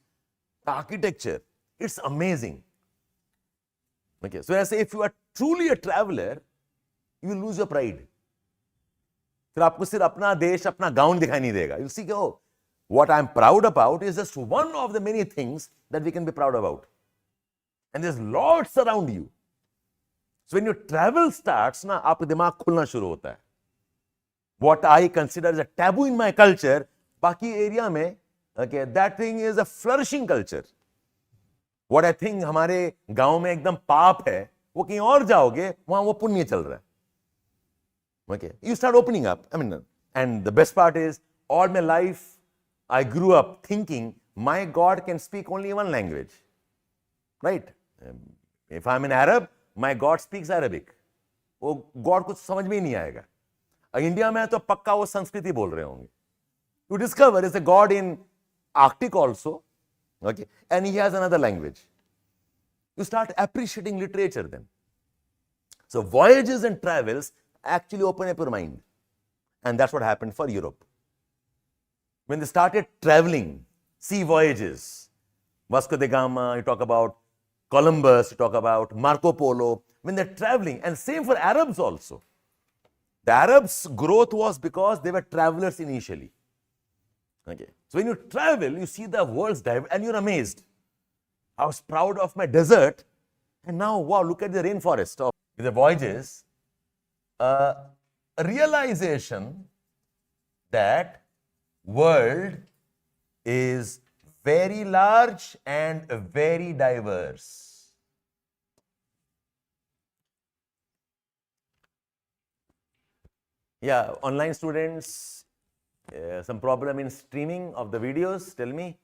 architecture, it's amazing. Okay, so I say if you are truly a traveler, you will lose your pride. फिर आपको सिर्फ अपना देश, अपना गांव दिखाई नहीं देगा. You see, oh, what I'm proud about is just one of the many things that we can be proud about. And there's lots around you. So when your travel starts, ना आपका दिमाग खुलना शुरू होता है. What I consider as a taboo in my culture, बाकी area में, okay, that thing is a flourishing culture. What I think हमारे गांव में एकदम पाप है, वो कहीं और जाओगे, वहां वो पुण्य चल रहा है. Okay, you start opening up. And the best part is, all my life, I grew up thinking my God can speak only one language, right? If I'm an Arab, my God speaks Arabic. वो God कुछ समझ में ही नहीं आएगा. India में तो पक्का वो संस्कृति बोल रहे होंगे. You discover there's a God in Arctic also, okay, and he has another language. You start appreciating literature then. So voyages and travels actually open up your mind, and that's what happened for Europe. When they started traveling, sea voyages, Vasco da Gama, you talk about Columbus, you talk about Marco Polo, when they're traveling, and same for Arabs also. The Arabs' growth was because they were travelers initially. Okay. So when you travel, you see the world's diversity and you're amazed. I was proud of my desert, and now, wow, look at the rainforest of the voyages. A realization that world is very large and very diverse. Yeah, online students, some problem in streaming of the videos, tell me.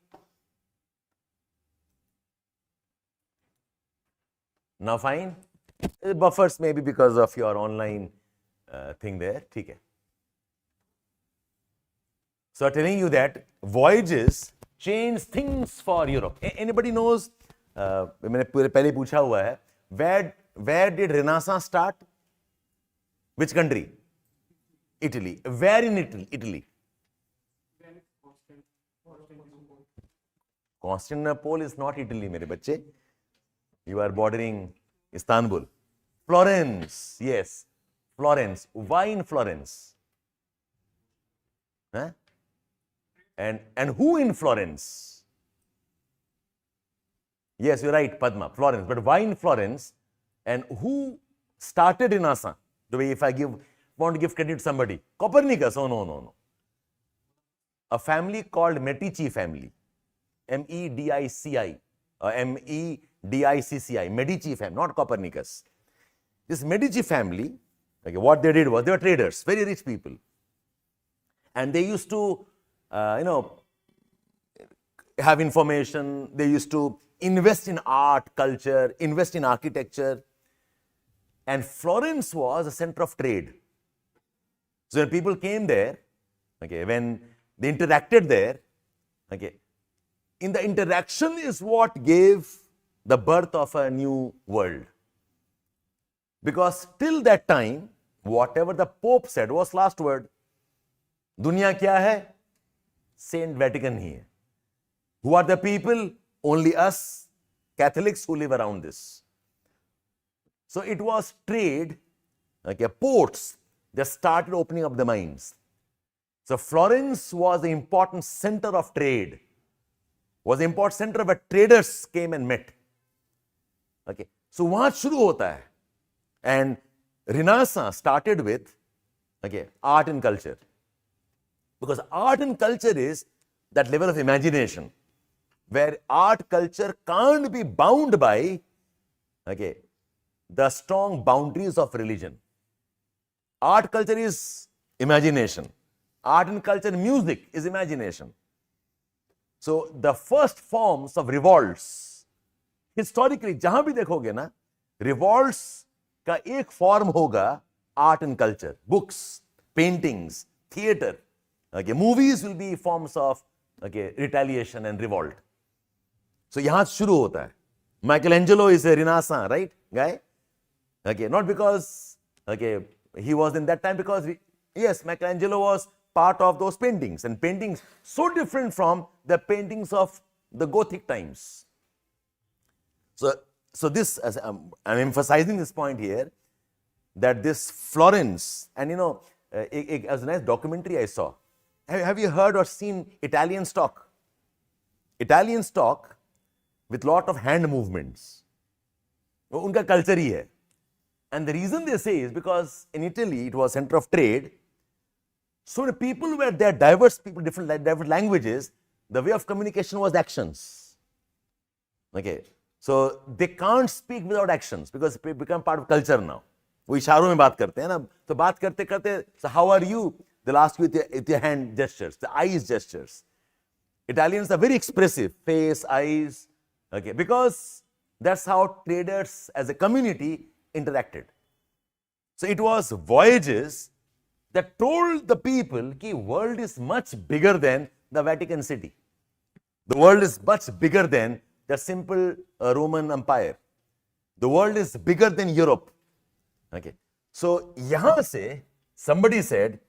Now fine? Buffers maybe because of your online thing there, ठीक है. So telling you that voyages change things for Europe. Anybody knows, मैंने पहले पूछा हुआ है, where did Renaissance start? Which country? Italy. Where in Italy? Constantinople is not Italy, मेरे बच्चे. You are bordering Istanbul. Florence, yes, Florence. Why in Florence? Huh? And who in Florence? Yes, you're right, Padma, Florence. But why in Florence? And who started Renaissance? The way if I give, want to give credit to somebody. Copernicus, oh no. A family called Medici family, M-E-D-I-C-I, M-E-D-I-C-C-I, Medici family, not Copernicus. This Medici family, okay, what they did was, they were traders, very rich people. And they used to, have information, they used to invest in art, culture, invest in architecture. And Florence was a center of trade. So when people came there, okay, when they interacted there, okay, in the interaction is what gave the birth of a new world. Because till that time, whatever the Pope said was last word. Dunya kya hai? Saint Vatican ही है. Who are the people? Only us Catholics who live around this. So it was trade, okay, ports that started opening up the minds. So Florence was the important center of trade, was the important center where traders came and met. Okay, so वहां शुरू होता है. And Renaissance started with, okay, art and culture. Because art and culture is that level of imagination where art culture can't be bound by, okay, the strong boundaries of religion. Art culture is imagination. Art and culture, music is imagination. So the first forms of revolts, historically, जहां भी देखोगे ना, revolts का एक form होगा art and culture, books, paintings, theater. Okay, movies will be forms of, okay, retaliation and revolt. So यहाँ शुरू होता है. Michelangelo is a Renaissance, right, guy? Okay, not because, okay, he was in that time, because yes, Michelangelo was part of those paintings, and paintings so different from the paintings of the Gothic times. So this, as I'm emphasizing this point here, that this Florence, and as a nice documentary I saw. Have you heard or seen Italian stock? Italian stock with lot of hand movements. उनका culture ही है. And the reason they say is because in Italy it was center of trade. So the people were there, diverse people, different languages. The way of communication was actions. Okay, so they can't speak without actions because it become part of culture now. वो इशारों में बात करते हैं ना, तो बात करते करते, so how are you? They'll ask you with your hand gestures, the eyes gestures. Italians are very expressive, face, eyes, okay, because that's how traders as a community interacted. So it was voyages that told the people that the world is much bigger than the Vatican City. The world is much bigger than the simple Roman Empire. The world is bigger than Europe. Okay. So यहाँ से somebody said,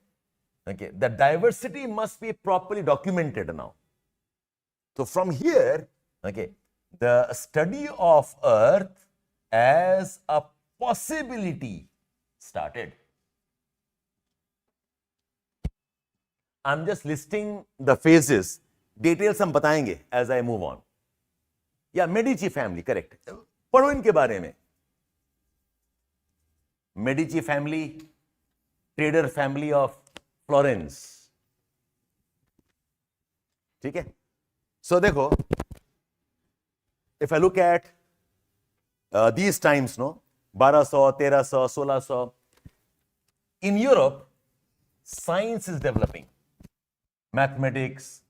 okay, the diversity must be properly documented now. So from here, okay, the study of Earth as a possibility started. I'm just listing the phases. Details हम बताएंगे as I move on. Yeah, Medici family, correct. पढ़ो इनके बारे में. Medici family, trader family of Florence. ठीक है? So देखो, if I look at these times, no, 1200, 1300, 1600, in Europe, science is developing. Mathematics,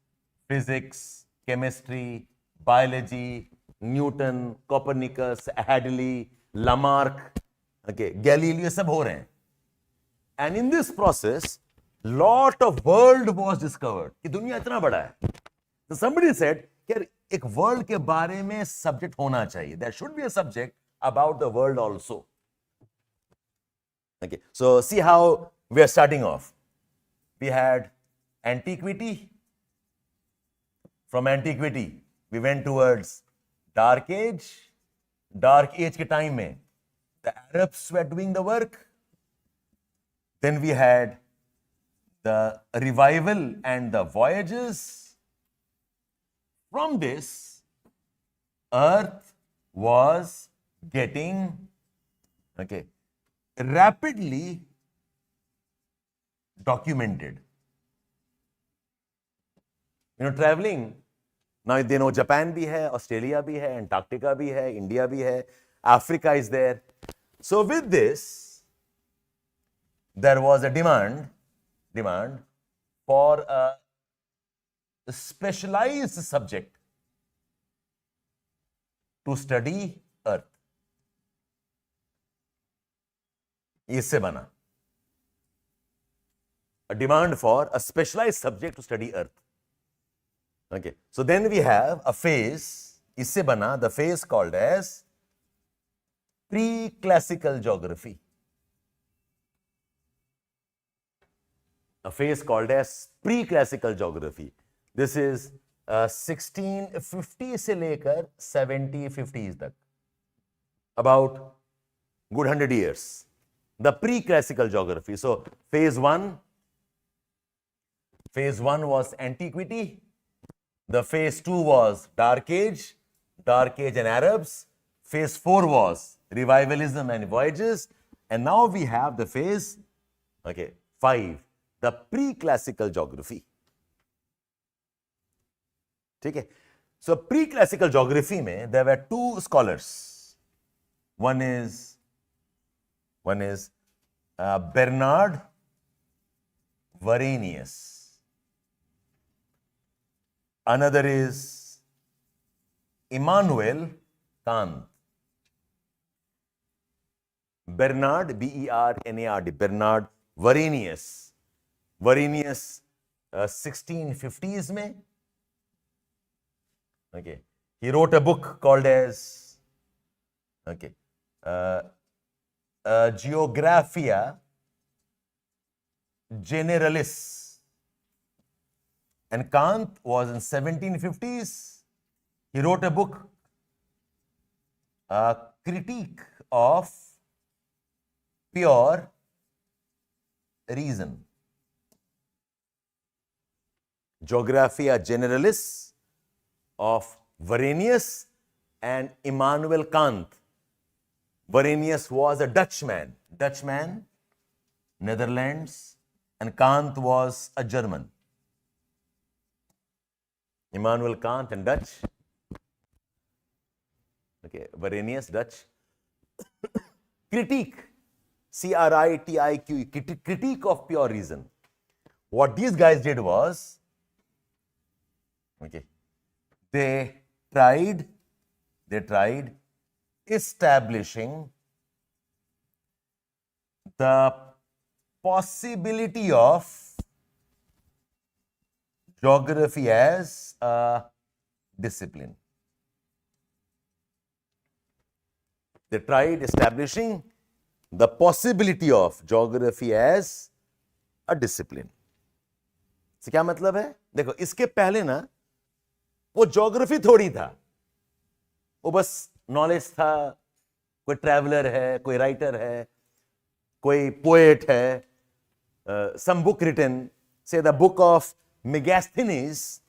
physics, chemistry, biology, Newton, Copernicus, Hadley, Lamarck, okay, Galileo, सब हो रहे हैं. And in this process, lot of world was discovered. कि दुनिया इतना बड़ा है. So somebody said कि एक world के बारे में subject होना चाहिए. There should be a subject about the world also. Okay, so see how we are starting off. We had antiquity. From antiquity, we went towards dark age. Dark age के time में the Arabs were doing the work. Then we had the revival and the voyages. From this, Earth was getting, okay, rapidly documented. Traveling, now they know Japan bhi hai, Australia bhi hai, Antarctica bhi hai, India bhi hai, Africa is there. So with this, there was a demand for a specialized subject to study Earth. इससे बना a demand for a specialized subject to study Earth. Okay, so then we have a phase, इससे बना the phase called as pre-classical geography. A phase called as pre-classical geography. This is 1650 से लेकर 1750s तक, about good 100 years. The pre-classical geography. So phase one was antiquity. The phase 2 was Dark Age and Arabs. Phase 4 was revivalism and voyages. And now we have the phase 5, the pre-classical geography. Okay. So pre-classical geography mein there were two scholars. One is Bernard Varenius. Another is Immanuel Kant. Bernard, B-E-R-N-A-R-D, Bernard Varenius. Varenius 1650s mein. Okay. He wrote a book called as Geographia Generalis. And Kant was in 1750s. He wrote a book, a critique of pure reason. Geographia Generalis of Varenius and Immanuel Kant. Varenius was a Dutchman, Netherlands, and Kant was a German. Immanuel Kant and Dutch. Okay, Varenius, Dutch. Critique, C-R-I-T-I-Q-E, critique of pure reason. What these guys did was, they tried establishing the possibility of geography as a discipline. They tried establishing the possibility of geography as a discipline. इससे क्या मतलब है? देखो, इसके पहले ना वो geography थोड़ी था, वो बस नॉलेज था, कोई ट्रैवलर है, कोई राइटर है, कोई पोएट है, some book written, say the book of Megasthenes,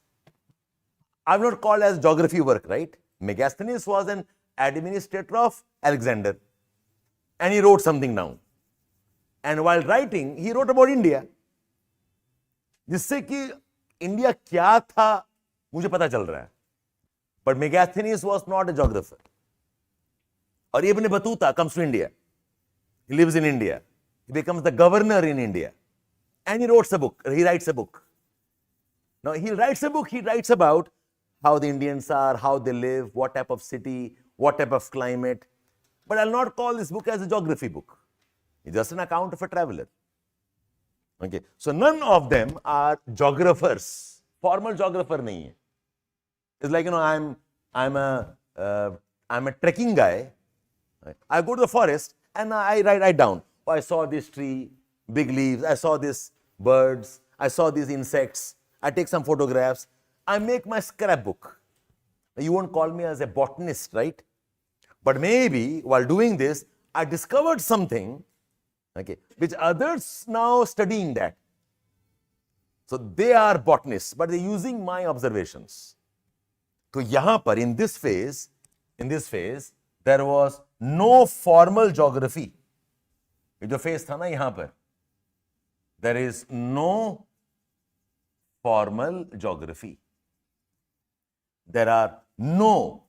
I will not call as geography work, right? Megasthenes was an administrator of Alexander and he wrote something down. And while writing, he wrote about India. जिससे कि India क्या था मुझे पता चल रहा है. But Megasthenes was not a geographer. और Ibn Battuta comes to India. He lives in India. He becomes the governor in India. And he writes a book. Now, he writes about how the Indians are, how they live, what type of city, what type of climate. But I'll not call this book as a geography book. It's just an account of a traveler. Okay. So, none of them are geographers. Formal geographer nahi hai. It's like, I'm a trekking guy. I go to the forest and I write down. Oh, I saw this tree, big leaves. I saw these birds. I saw these insects. I take some photographs. I make my scrapbook. You won't call me as a botanist, right? But maybe while doing this, I discovered something, which others now studying that. So they are botanists, but they're using my observations. So yahan par, in this phase, there was no formal geography. जो phase था ना यहाँ पर, there is no formal geography. There are no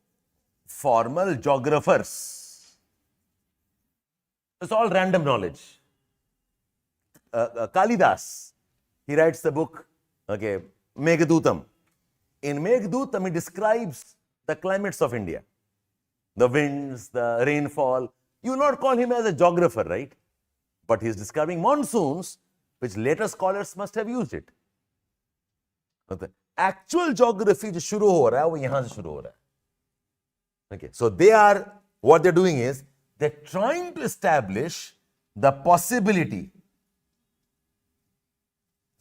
formal geographers. It's all random knowledge. Kalidas, he writes the book, okay, Meghadutam. In Meghadutam, he describes the climates of India, the winds, the rainfall. You will not call him as a geographer, right? But he is describing monsoons, which later scholars must have used it. But the actual geography जो शुरू हो रहा है वो यहाँ से शुरू हो रहा है. Okay, so what they're doing is they're trying to establish the possibility.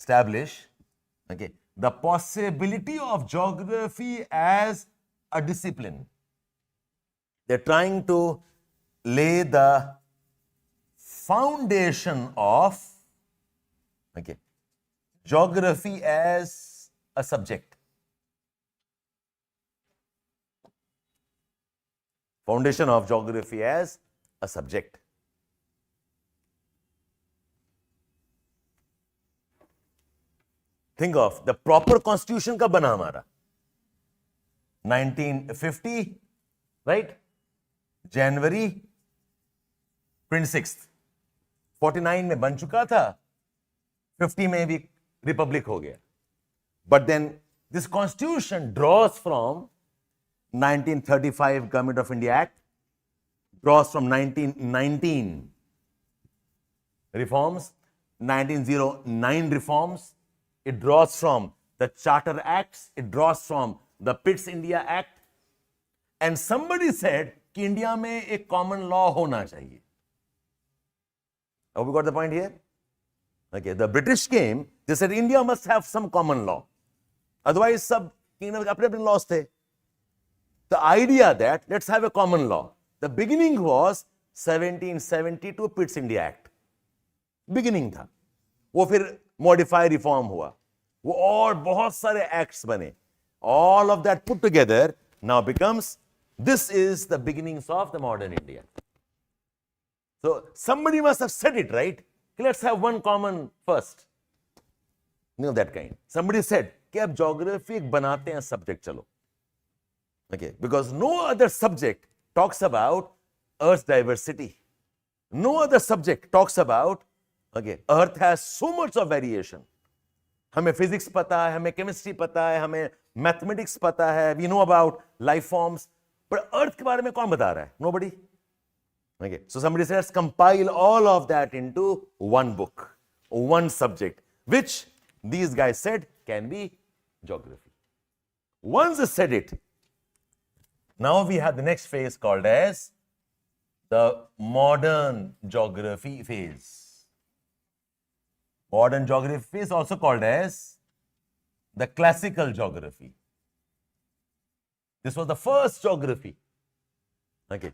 The possibility of geography as a discipline. They're trying to lay the foundation of geography as a subject. Foundation of geography as a subject. Think of the proper constitution का बना हमारा 1950, right? January 26th. 49 में बन चुका था, 50 में भी Republic हो गया. But then this constitution draws from 1935 Government of India Act, draws from 1919 reforms, 1909 reforms. It draws from the Charter Acts, it draws from the Pitt's India Act, and somebody said कि India में एक common law होना चाहिए. Have we got the point here? Okay, the British came, they said India must have some common law. Otherwise, सब kingdom अपने अपने laws थे. The idea that let's have a common law. The beginning was 1772 Pitt's India Act. Beginning था. वो फिर modify reform हुआ. वो और बहुत सारे acts बने. All of that put together now becomes, this is the beginnings of the modern India. So somebody must have said it, right? Let's have one common first. You know, that kind. Somebody said कि अब geography बनाते हैं subject चलो. Okay, because no other subject talks about Earth's diversity. No other subject talks about, okay, Earth has so much of variation. हमें physics पता है, हमें chemistry पता है, हमें mathematics पता है, we know about life forms, but Earth के बारे में कौन बता रहा है? Nobody. Okay, so somebody says compile all of that into one book, one subject, which these guys said can be geography. Once they said it, now we have the next phase called as the modern geography phase. Modern geography phase also called as the classical geography. This was the first geography. Okay,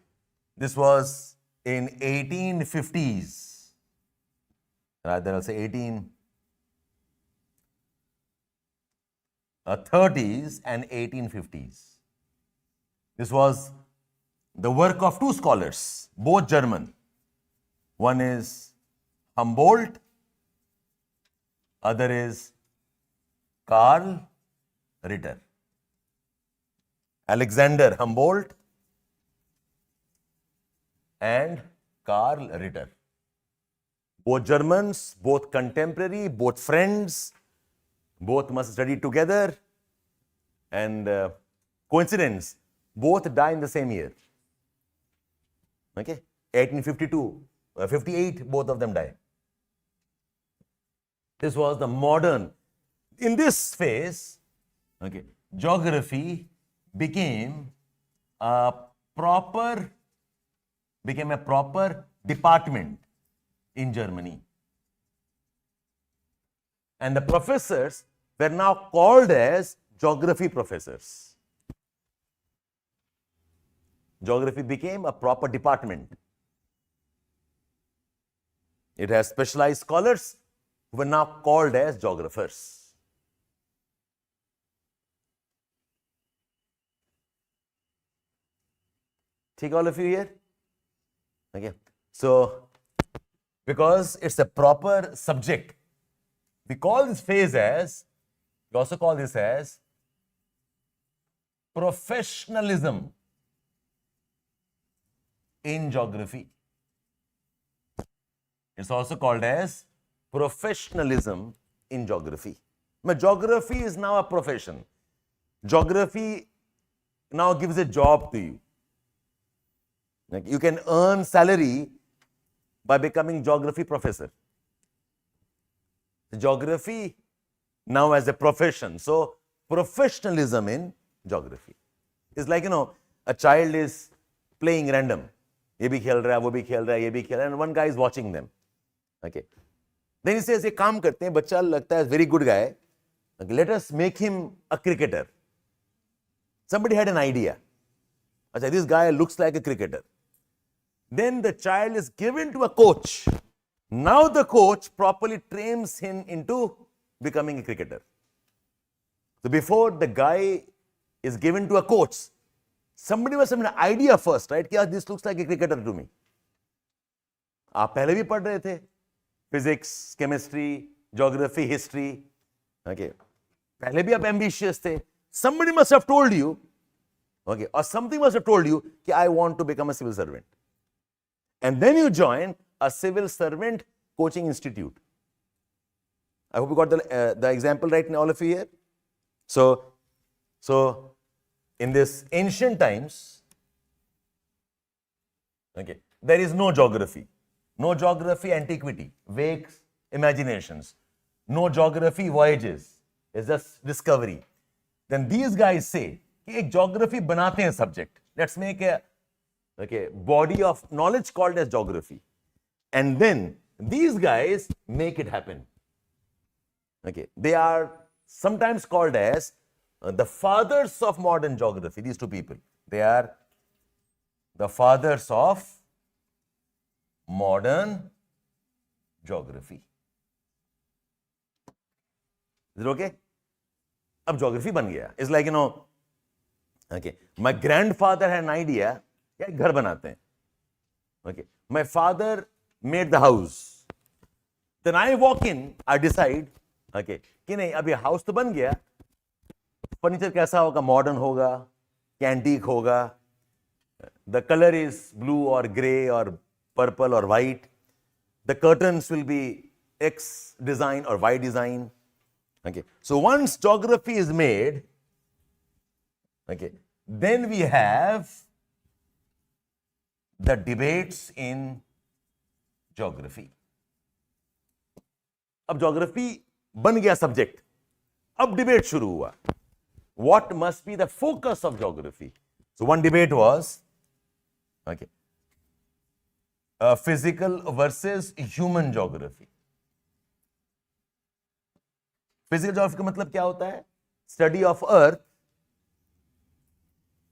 this was in 1850s. Rather, I'll say 1830s and 1850s. This was the work of two scholars, both German. One is Humboldt, other is Karl Ritter. Alexander Humboldt and Karl Ritter. Both Germans, both contemporary, both friends, both must study together, and coincidence, both die in the same year. Okay, 1852, 58, both of them die. This was the modern. In this phase, okay, geography became a proper department in Germany. And the professors were now called as geography professors. Geography became a proper department. It has specialized scholars who were now called as geographers. Take all of you here? Okay. So, because it's a proper subject, We call this phase as, we also call this as professionalism in geography. It's also called as professionalism in geography. But geography is now a profession. Geography now gives a job to you. Like you can earn salary by becoming geography professor. Geography now as a profession. So professionalism in geography. It's like, a child is playing random. ये भी खेल रहा है, वो भी खेल रहा है, ये भी खेल रहा है, and one guy is watching them. Okay. Then he says, ये काम करते हैं, बच्चा लगता है very good guy. Okay, let us make him a cricketer. Somebody had an idea. Achha, this guy looks like a cricketer. Then the child is given to a coach. Now the coach properly trains him into becoming a cricketer. So before the guy is given to a coach, somebody must have an idea first, right? That this looks like a cricketer to me. आप पहले भी पढ़ रहे थे, physics, chemistry, geography, history. Okay. पहले भी आप ambitious थे. Somebody must have told you, okay, or something must have told you कि I want to become a civil servant. And then you join a civil servant coaching institute. I hope you got the example right now, all of you here. So in this ancient times, okay, there is no geography. No geography antiquity, vague imaginations. No geography voyages. It's just discovery. Then these guys say, कि एक geography बनाते हैं subject. Let's make a body of knowledge called as geography. And then these guys make it happen. Okay, they are sometimes called as the fathers of modern geography. These two people, they are the fathers of modern geography. Is it okay? अब geography बन गया. It's like, okay, my grandfather had an idea. यार घर बनाते हैं. Okay, my father made the house. Then I walk in, I decide, okay, कि नहीं अब ये house तो बन गया. फर्नीचर कैसा होगा? मॉडर्न होगा, एंटीक होगा. The color is blue or gray or purple or white. The curtains will be X design or Y design. Okay, so once geography is made, okay, then we have the debates in geography. अब geography बन गया subject. अब debate शुरू हुआ. What must be the focus of geography? So one debate was, okay, physical versus human geography. Physical geography का मतलब क्या होता है? Study of earth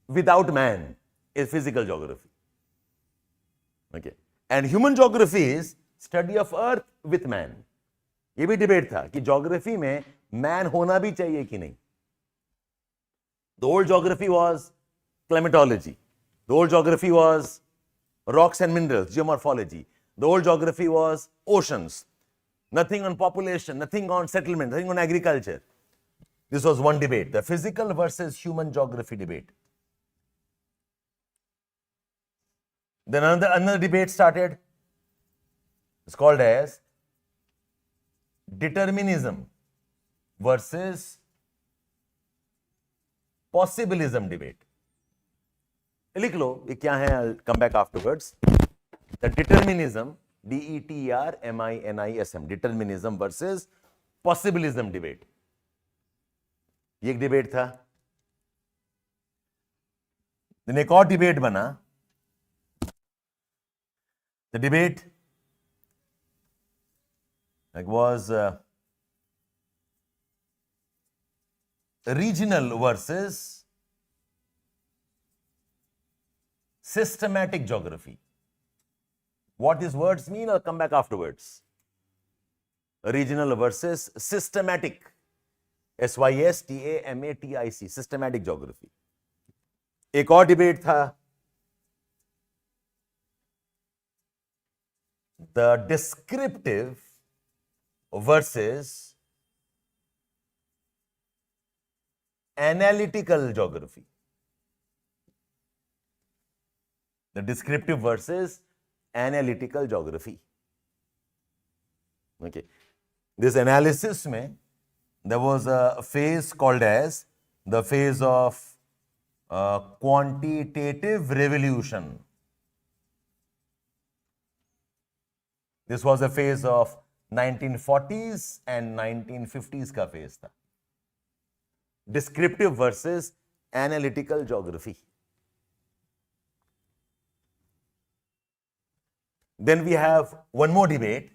without man is physical geography. Okay. And human geography is study of earth with man. ये भी debate था कि geography में man होना भी चाहिए कि नहीं. The old geography was climatology. The old geography was rocks and minerals, geomorphology. The old geography was oceans. Nothing on population, nothing on settlement, nothing on agriculture. This was one debate, the physical versus human geography debate. Then another debate started. It's called as determinism versus possibilism debate. लिख लो ये क्या है? I'll come back afterwards. The determinism, DETERMINISM, determinism versus possibilism debate. ये एक debate था. then एक और debate बना. The debate was regional versus systematic geography. What these words mean, I'll come back afterwards. Regional versus systematic. SYSTAMATIC, systematic geography. एक और debate था. The descriptive versus analytical geography. The descriptive versus analytical geography. Okay. This analysis mein, there was a phase called as the phase of quantitative revolution. This was a phase of 1940s and 1950s ka phase tha. Descriptive versus analytical geography. Then we have one more debate.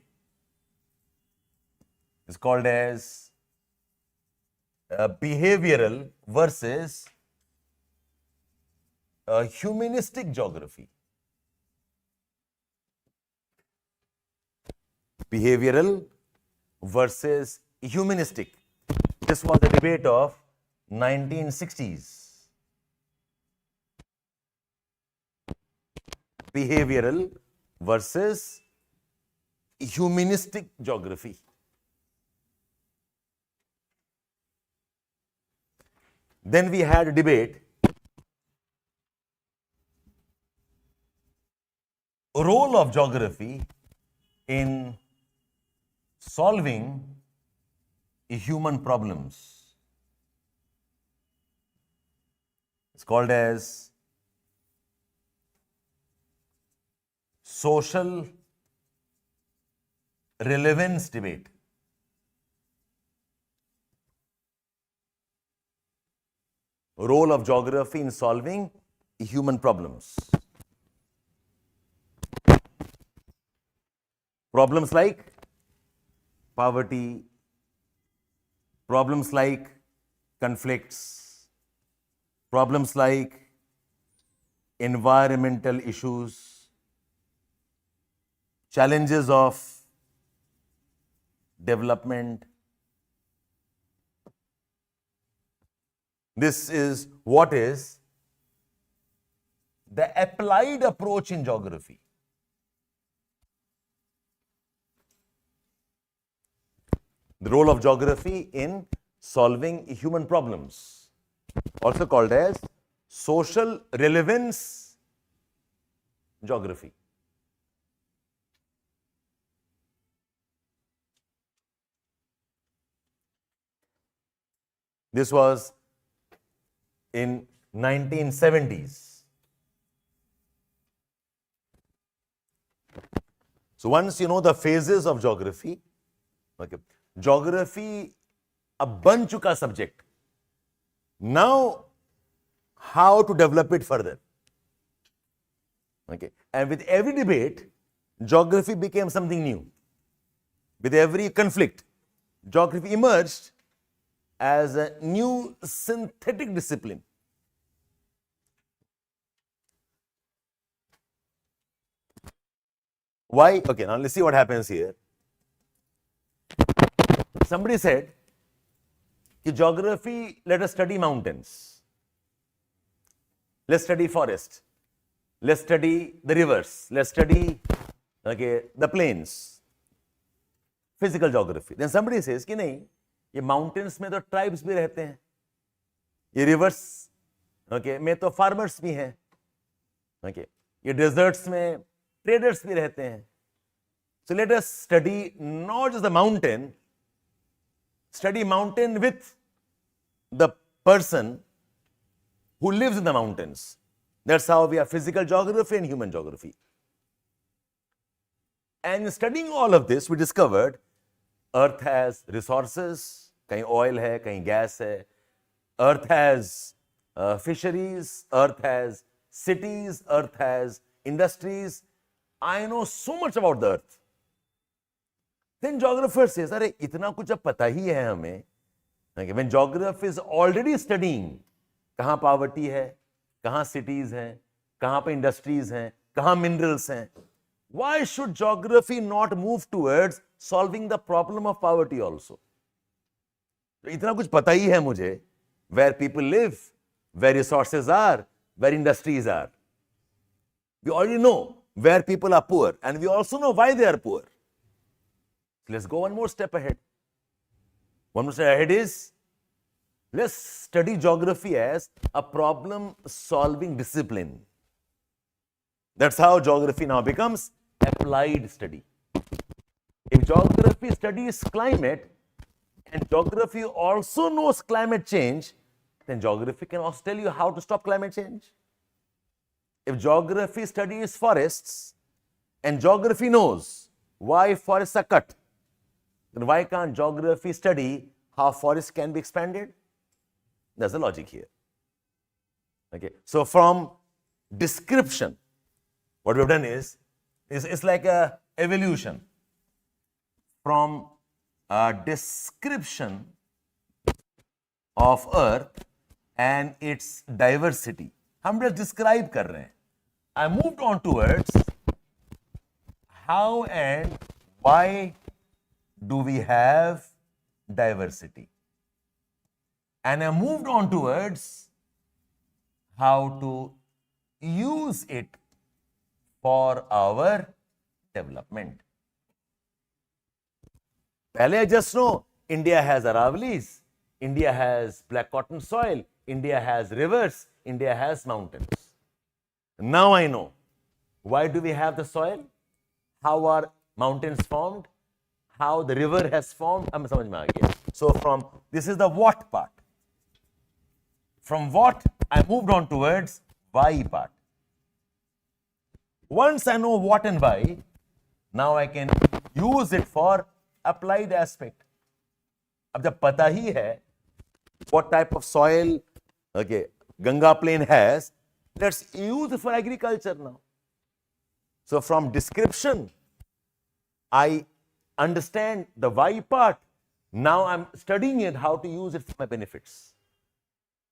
It's called as behavioral versus humanistic geography. Behavioral versus humanistic. This was the debate of 1960s. Behavioral versus humanistic geography. Then we had a debate, role of geography in solving human problems. It's called as social relevance debate. Role of geography in solving human problems. Problems like poverty, problems like conflicts, problems like environmental issues, challenges of development. This is what is the applied approach in geography. The role of geography in solving human problems, also called as social relevance geography. This was in 1970s. So once you know the phases of geography, okay, geography a ban chuka subject. Now, how to develop it further? Okay, and with every debate, geography became something new. With every conflict, geography emerged as a new synthetic discipline. Why? Okay, now let's see what happens here. Somebody said, geography, let us study mountains. Let's study forest. Let's study the rivers. Let's study the plains. Physical geography. Then somebody says कि नहीं, ये mountains में तो tribes भी रहते हैं, ये rivers में तो farmers भी हैं, ये deserts में traders भी रहते हैं. So let us study not just the mountain, study mountain with the person who lives in the mountains. That's how we have physical geography and human geography. And in studying all of this, we discovered Earth has resources, kahin oil hai, kahin gas hai. Earth has fisheries, Earth has cities, Earth has industries. I know so much about the Earth. Then geographer says, अरे इतना कुछ अब पता ही है हमें. When geography is already studying कहाँ poverty है, कहाँ cities हैं, कहाँ पे industries हैं, कहाँ minerals हैं, why should geography not move towards solving the problem of poverty also? इतना कुछ पता ही है मुझे, where people live, where resources are, where industries are. We already know where people are poor, and we also know why they are poor. Let's go one more step ahead. One more step ahead is Let's study geography as a problem-solving discipline. That's how geography now becomes applied study. If geography studies climate and geography also knows climate change, then geography can also tell you how to stop climate change. If geography studies forests and geography knows why forests are cut, then why can't geography study how forests can be expanded? That's the logic here. Okay. So from description, what we've done is it's like a evolution from a description of Earth and its diversity. हम just describe कर रहे हैं. I moved on towards how and why do we have diversity, and I moved on towards how to use it for our development. Pehle I just know India has Aravallis, India has black cotton soil, India has rivers, India has mountains. Now I know why do we have the soil, how are mountains formed, how the river has formed. I'm समझ में आ गया. So from this is the what part. From what I moved on towards why part. Once I know what and why, now I can use it for applied aspect. अब जब पता ही है what type of soil, okay, Ganga plain has, let's use it for agriculture now. So from description, I understand the why part. Now I'm studying it, how to use it for my benefits.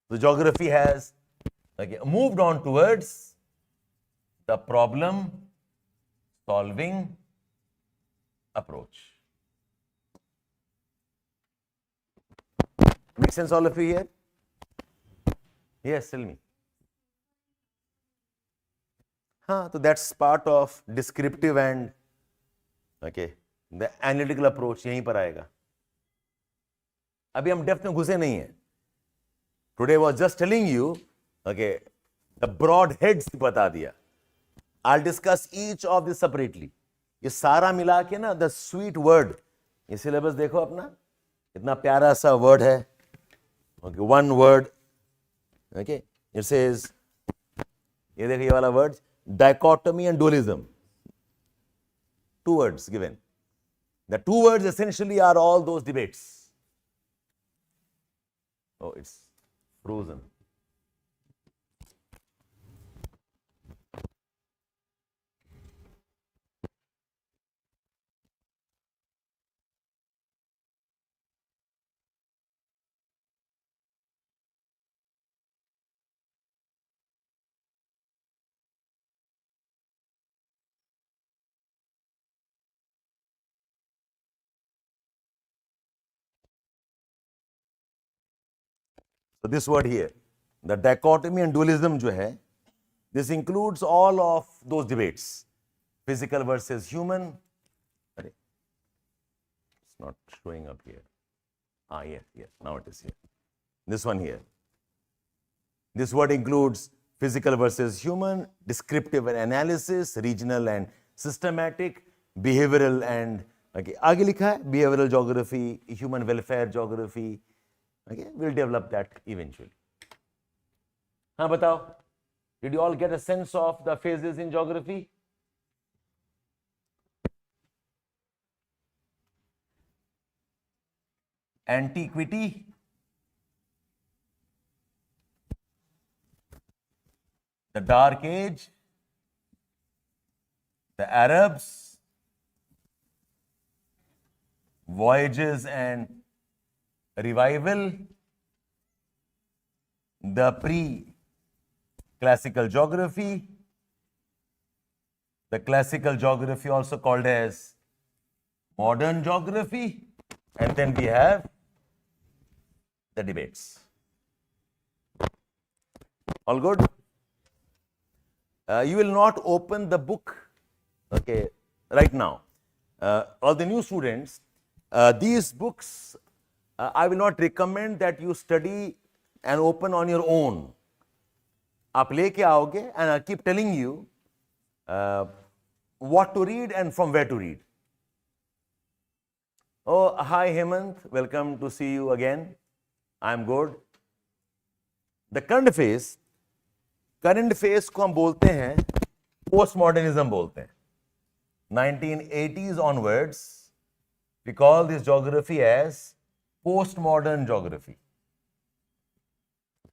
The geography has moved on towards the problem solving approach. Make sense, all of you here? Yes, tell me. So that's part of descriptive and the analytical approach यहीं पर आएगा. अभी हम depth में घुसे नहीं हैं. Today was just telling you, the broad heads बता दिया. I'll discuss each of this separately. ये सारा मिला के ना, the sweet word. ये syllabus देखो अपना, इतना प्यारा सा word है. One word. It says, ये देखो ये वाला word, dichotomy and dualism. Two words given. The two words essentially are all those debates. Oh, it's frozen. So this word here, the dichotomy and dualism जो है, this includes all of those debates, physical versus human. It's not showing up here. Yes, now it is here. This one here. This word includes physical versus human, descriptive and analysis, regional and systematic, behavioral and आगे लिखा है behavioral geography, human welfare geography. We'll develop that eventually. हाँ बताओ, did you all get a sense of the phases in geography? Antiquity, the Dark Age, the Arabs, voyages and revival, the pre-classical geography, the classical geography also called as modern geography, and then we have the debates. All good? You will not open the book right now. All the new students, these books I will not recommend that you study and open on your own. आप लेके आओगे and I keep telling you what to read and from where to read. Oh, hi Hemant, welcome to see you again. I'm good. The current phase को हम बोलते हैं postmodernism बोलते हैं. 1980s onwards, we call this geography as postmodern geography.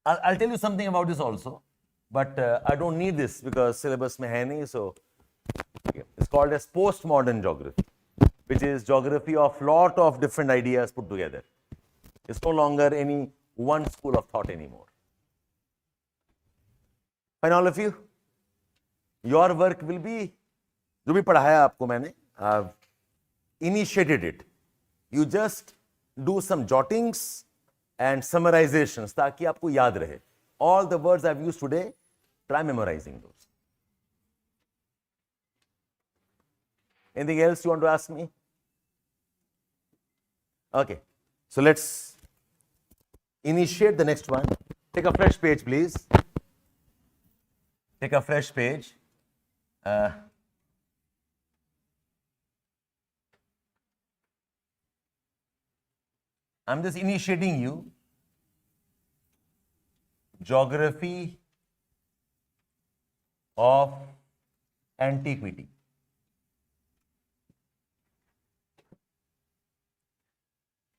I'll tell you something about this also, but I don't need this because syllabus में है नहीं, so okay. It's called as postmodern geography, which is geography of lot of different ideas put together. It's no longer any one school of thought anymore. And all of you, your work will be, जो भी पढ़ाया आपको मैंने, I've initiated it. You just do some jottings and summarizations ताकि आपको याद रहे. All the words I've used today, try memorizing those. Anything else you want to ask me? Okay, so let's initiate the next one. Take a fresh page, please. Take a fresh page. I'm just initiating you. Geography of antiquity.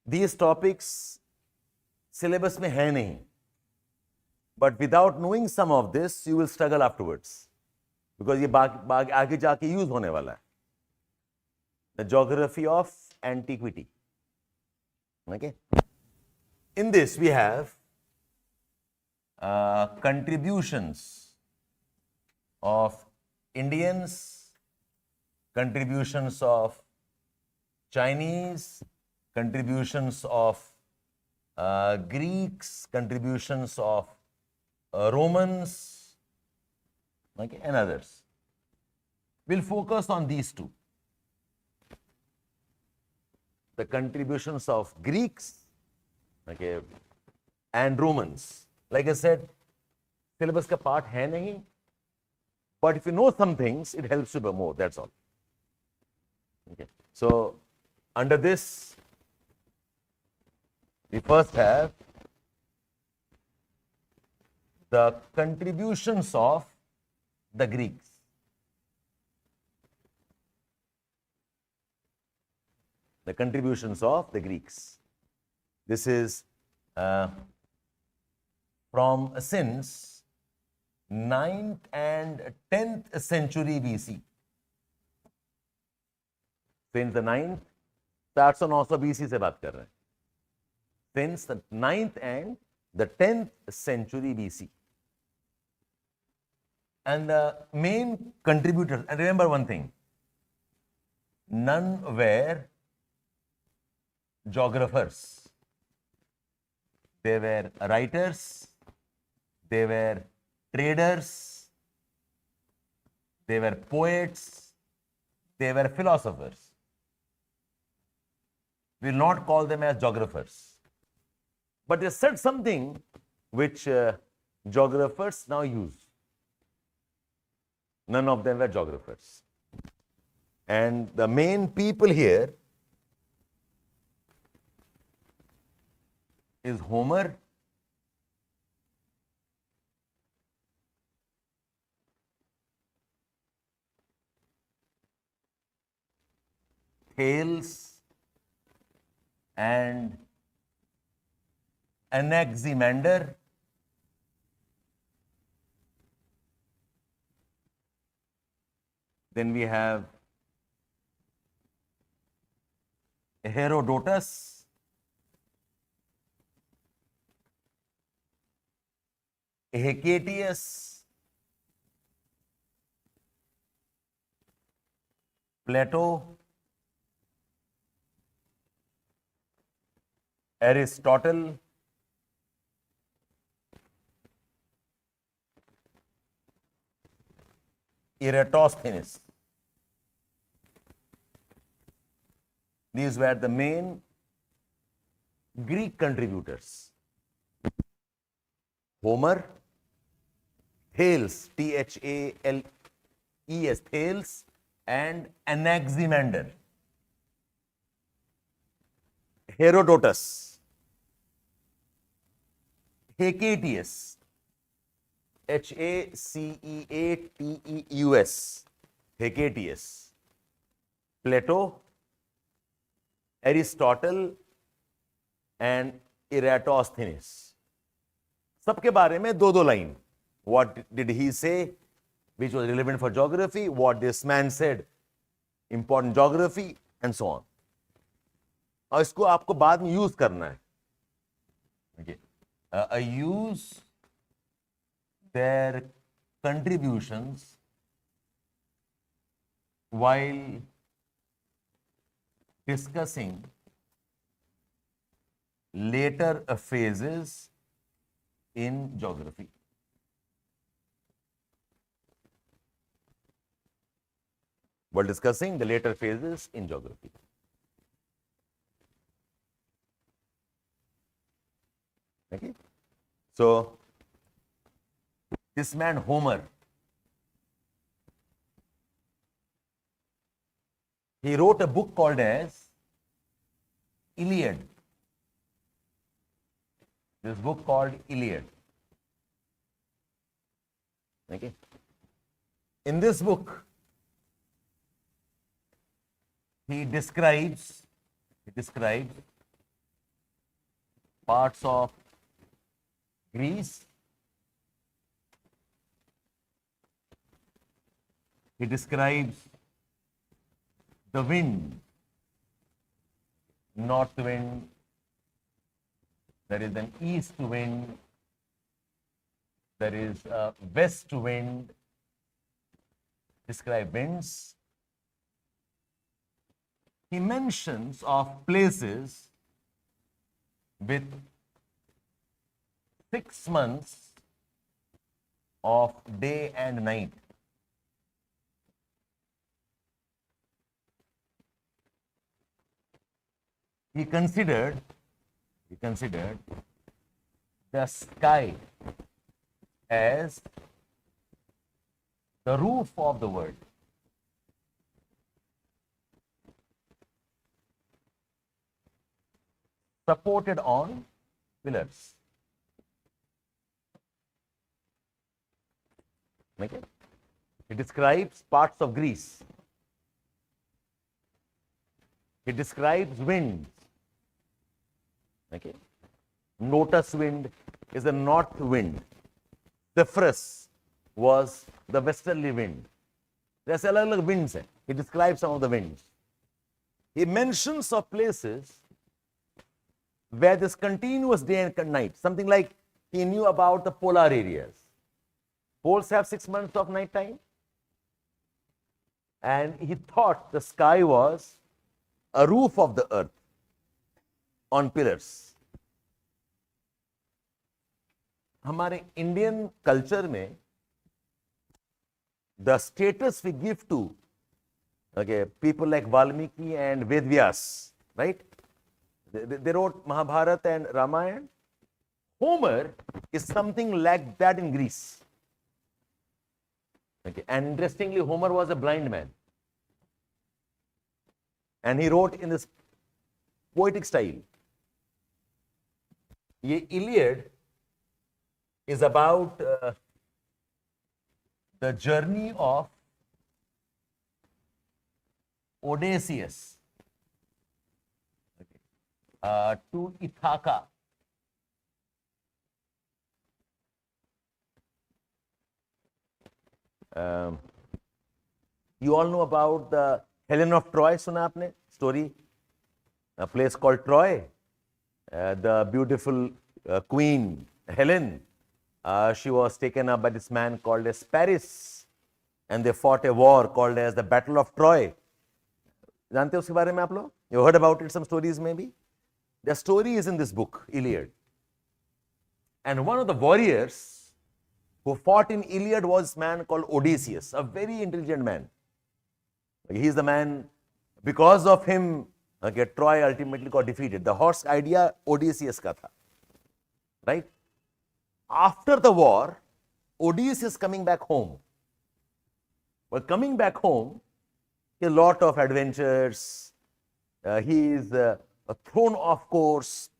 These topics syllabus में है नहीं, but without knowing some of this, you will struggle afterwards, because ये आगे जाके use होने वाला है. The geography of antiquity. Okay. In this we have contributions of Indians, contributions of Chinese, contributions of Greeks, contributions of Romans, okay, and others. We'll focus on these two. The contributions of Greeks, okay, and Romans. Like I said, syllabus का part है नहीं, but if you know some things, it helps you more, that's all. Okay. So, under this, we first have the contributions of the Greeks. The contributions of the Greeks. This is from since 9th and 10th century BC. Since the 9th, 700-900 BC से बात कर रहे हैं. Since the 9th and the 10th century BC. And the main contributors, and remember one thing, none were geographers. They were writers, they were traders, they were poets, they were philosophers. We will not call them as geographers. But they said something which geographers now use. None of them were geographers. And the main people here is Homer, Thales, and Anaximander. Then we have Herodotus, Hecataeus, Plato, Aristotle, Eratosthenes. These were the main Greek contributors. Homer, Thales, Thales, Thales, and Anaximander. Herodotus, Hecataeus, Haceateus, Hecataeus, Plato, Aristotle, and Eratosthenes. सबके बारे में दो line. What did he say which was relevant for geography? What this man said, important geography, and so on. और इसको आपको बाद में use करना है. Okay. Use their contributions while discussing later phases in geography. While discussing the later phases in geography. Okay. So, this man Homer, he wrote a book called as Iliad. This book called Iliad. Okay. In this book, he describes parts of Greece. He describes the wind, north wind, there is an east wind, there is a west wind, describe winds. He mentions of places with 6 months of day and night. He considered the sky as the roof of the world. Supported on pillars. Okay. He describes parts of Greece. He describes winds. Okay. Notus wind is the north wind. Zephyrus was the westerly wind. There's a lot of winds. He describes some of the winds. He mentions of places where there's continuous day and night. Something like he knew about the polar areas. Poles have 6 months of night time. And he thought the sky was a roof of the earth on pillars. हमारे Indian culture में the status we give to people like Valmiki and Vedvyas, right? They wrote Mahabharata and Ramayana. Homer is something like that in Greece. Okay. And interestingly, Homer was a blind man. And he wrote in this poetic style. Ye Iliad is about the journey of Odysseus to Ithaca. You all know about the Helen of Troy, suna aapne story? A place called Troy. The beautiful queen Helen, she was taken up by this man called as Paris, and they fought a war called as the Battle of Troy. जानते हो उसके बारे में आप लोग? You heard about it, some stories maybe? The story is in this book, Iliad. And one of the warriors who fought in Iliad was a man called Odysseus, a very intelligent man. He is the man, because of him, Okay, Troy ultimately got defeated. The horse idea Odysseus का था, right? After the war, Odysseus coming back home. Well, coming back home, a lot of adventures. He is thrown off course.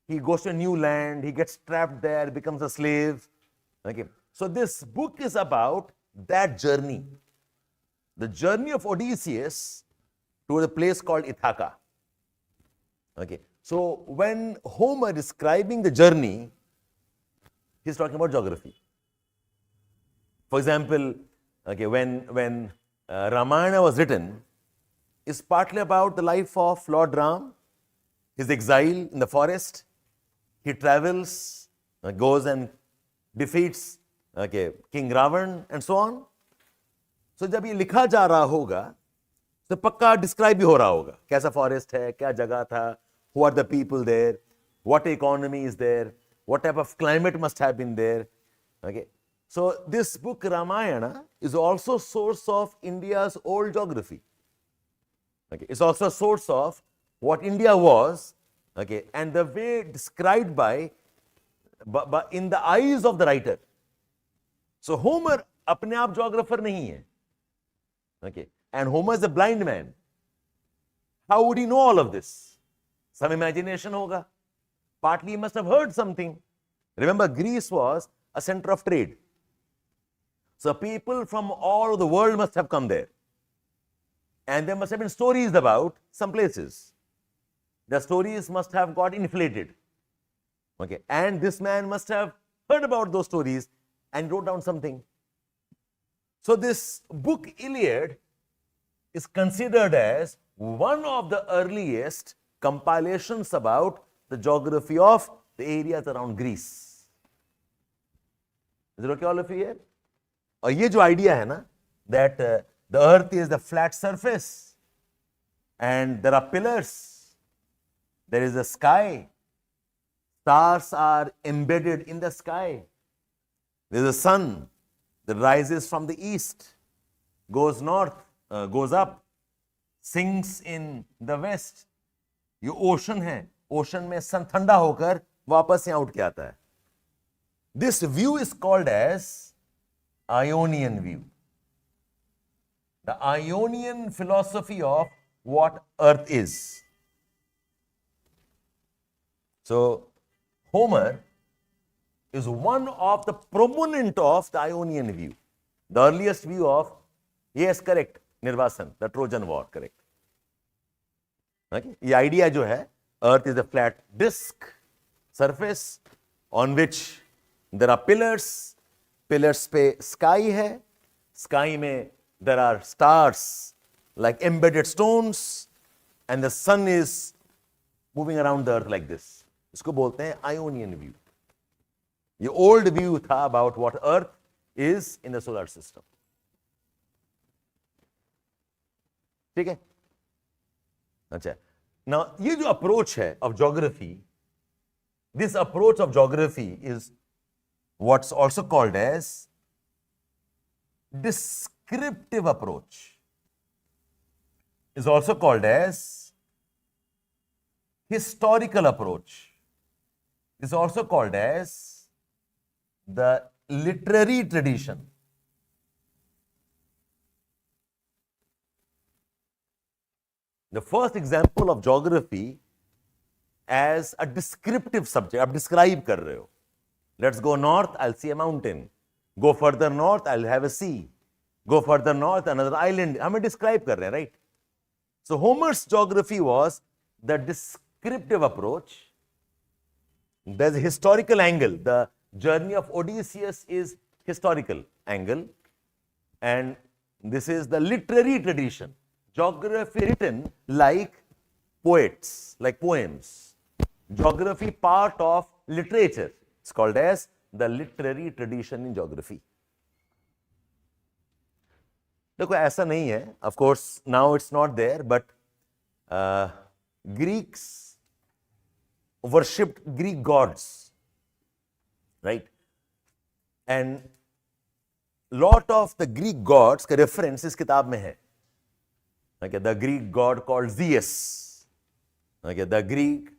He goes to a new land. He gets trapped there, becomes a slave. Okay. So this book is about that journey. The journey of Odysseus to a place called Ithaca. Okay. So when Homer is describing the journey, he's talking about geography. For example, okay, when Ramayana was written, it's partly about the life of Lord Ram, his exile in the forest. He travels, goes and defeats King Ravan and so on. So जब ये लिखा जा रहा होगा तो पक्का describe भी हो रहा होगा कैसा फॉरेस्ट है, क्या जगह था, who are the people there, what economy is there, what type of climate must have been there. Okay. So this book Ramayana is also a source of India's old geography. Okay. It's also a source of what India was, okay, and the way described by in the eyes of the writer. So Homer अपने आप geographer नहीं है. Okay. And Homer is a blind man. How would he know all of this? Some imagination hoga. Partly he must have heard something. Remember, Greece was a center of trade. So people from all over the world must have come there. And there must have been stories about some places. The stories must have got inflated. Okay. And this man must have heard about those stories and wrote down something. So this book Iliad is considered as one of the earliest compilations about the geography of the areas around Greece. Is it okay all of you here? और ये जो idea है ना, that the earth is the flat surface and there are pillars, there is a sky, stars are embedded in the sky, there is a sun that rises from the east, goes north, goes up, sinks in the west. ये ocean है, ocean में sun ठंडा होकर वापस यहाँ उठ के आता है. This view is called as Ionian view. The Ionian philosophy of what earth is. So Homer is one of the proponent of the Ionian view. The earliest view of, yes, correct, Nirvasan, the Trojan War, correct. Okay? The idea जो है, earth is a flat disk, surface on which there are pillars, pillars पे sky है, sky में there are stars like embedded stones and the sun is moving around the earth like this. इसको बोलते हैं Ionian view. The old view था about what earth is in the solar system. ठीक है? अच्छा. Now, ये जो approach है of geography, this approach of geography is what's also called as descriptive approach. Is also called as historical approach. Is also called as the literary tradition. The first example of geography as a descriptive subject, आप describe कर रहे हो. Let's go north, I'll see a mountain. Go further north, I'll have a sea. Go further north, another island. हमें describe कर रहे हैं, right? So Homer's geography was the descriptive approach. There's a historical angle. The journey of Odysseus is historical angle. And this is the literary tradition. Geography written like poets, like poems. Geography part of literature. It's called as the literary tradition in geography. देखो ऐसा नहीं है. Of course, now it's not there, but Greeks worshipped Greek gods, right? And lot of the Greek gods का reference इस किताब में है. Okay, the Greek god called Zeus. Okay, the Greek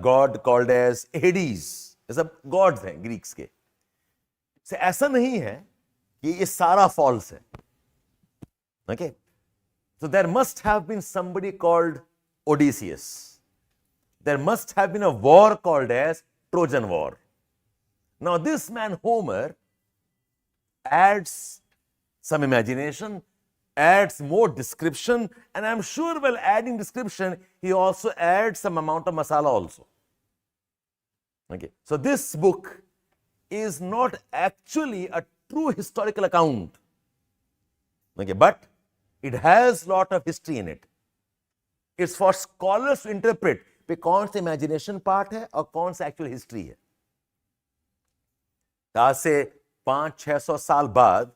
god called as Hades. ये सब gods हैं Greeks के. So ऐसा नहीं है कि ये सारा false है. Okay, so there must have been somebody called Odysseus. There must have been a war called as Trojan War. Now this man Homer adds some imagination, adds more description, and I'm sure while adding description, he also adds some amount of masala also. Okay, so this book is not actually a true historical account. Okay, but it has lot of history in it. It's for scholars to interpret कि कौन सा imagination part है और कौन सा actual history है. आज से 500-600 साल बाद,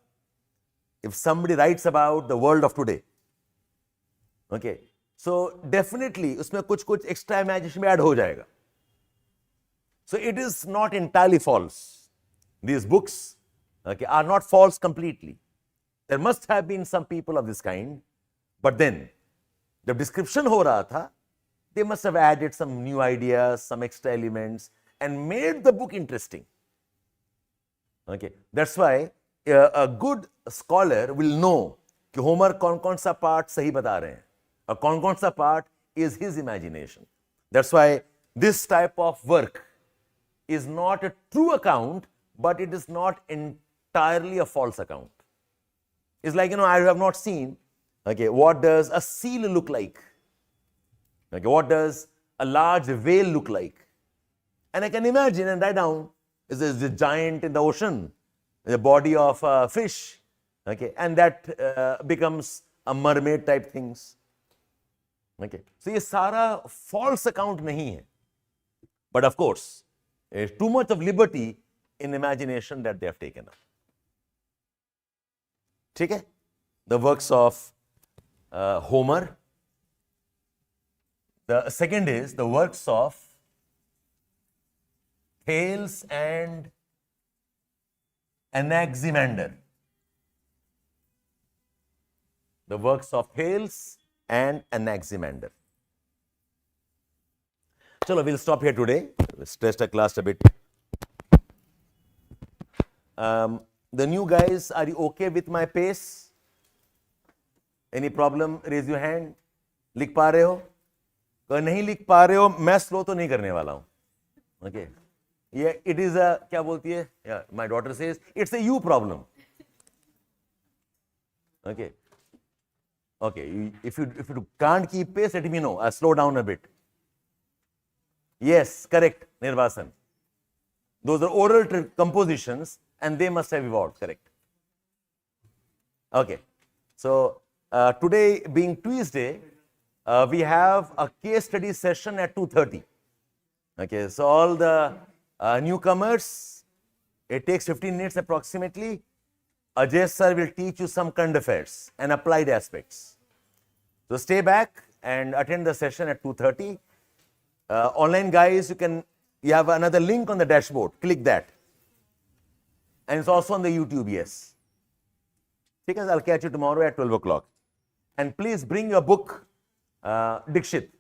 if somebody writes about the world of today, okay, so definitely उसमें कुछ extra imagination add हो जाएगा. So it is not entirely false. These books, okay, are not false completely. There must have been some people of this kind, but then the description हो रहा था, they must have added some new ideas, some extra elements, and made the book interesting. Okay, that's why a good scholar will know कि Homer कौन सा part सही बता रहे हैं और कौन सा part is his imagination. That's why this type of work is not a true account, but it is not entirely a false account. It's like, I have not seen, okay, what does a seal look like? Okay, what does a large whale look like? And I can imagine and write down, is a giant in the ocean, the body of a fish, okay, and that becomes a mermaid type things. Okay, so ये सारा false account नहीं है, but of course, too much of liberty in imagination that they have taken up. ठीक है? The works of Homer. The second is the works of Thales and Anaximander. The works of Thales and Anaximander. Chalo, we'll stop here today. We'll stress the class a bit. The new guys, are you okay with my pace? Any problem? Raise your hand. लिख पा रहे हो? अगर नहीं लिख पा रहे हो, मैं स्लो तो नहीं करने वाला हूँ. Okay. Yeah, it is a, क्या बोलती है? Yeah, my daughter says, it's a you problem. Okay. Okay, if you can't keep pace, let me know. I'll slow down a bit. Yes, correct, Nirvasan. Those are oral compositions and they must have evolved, correct. Okay, so today being Tuesday, we have a case study session at 2:30. Okay, so all the newcomers, it takes 15 minutes approximately. Ajay sir will teach you some current affairs and applied aspects. So stay back and attend the session at 2:30. Online guys, you have another link on the dashboard. Click that. And it's also on the YouTube, yes. Because I'll catch you tomorrow at 12 o'clock. And please bring your book, Dikshit.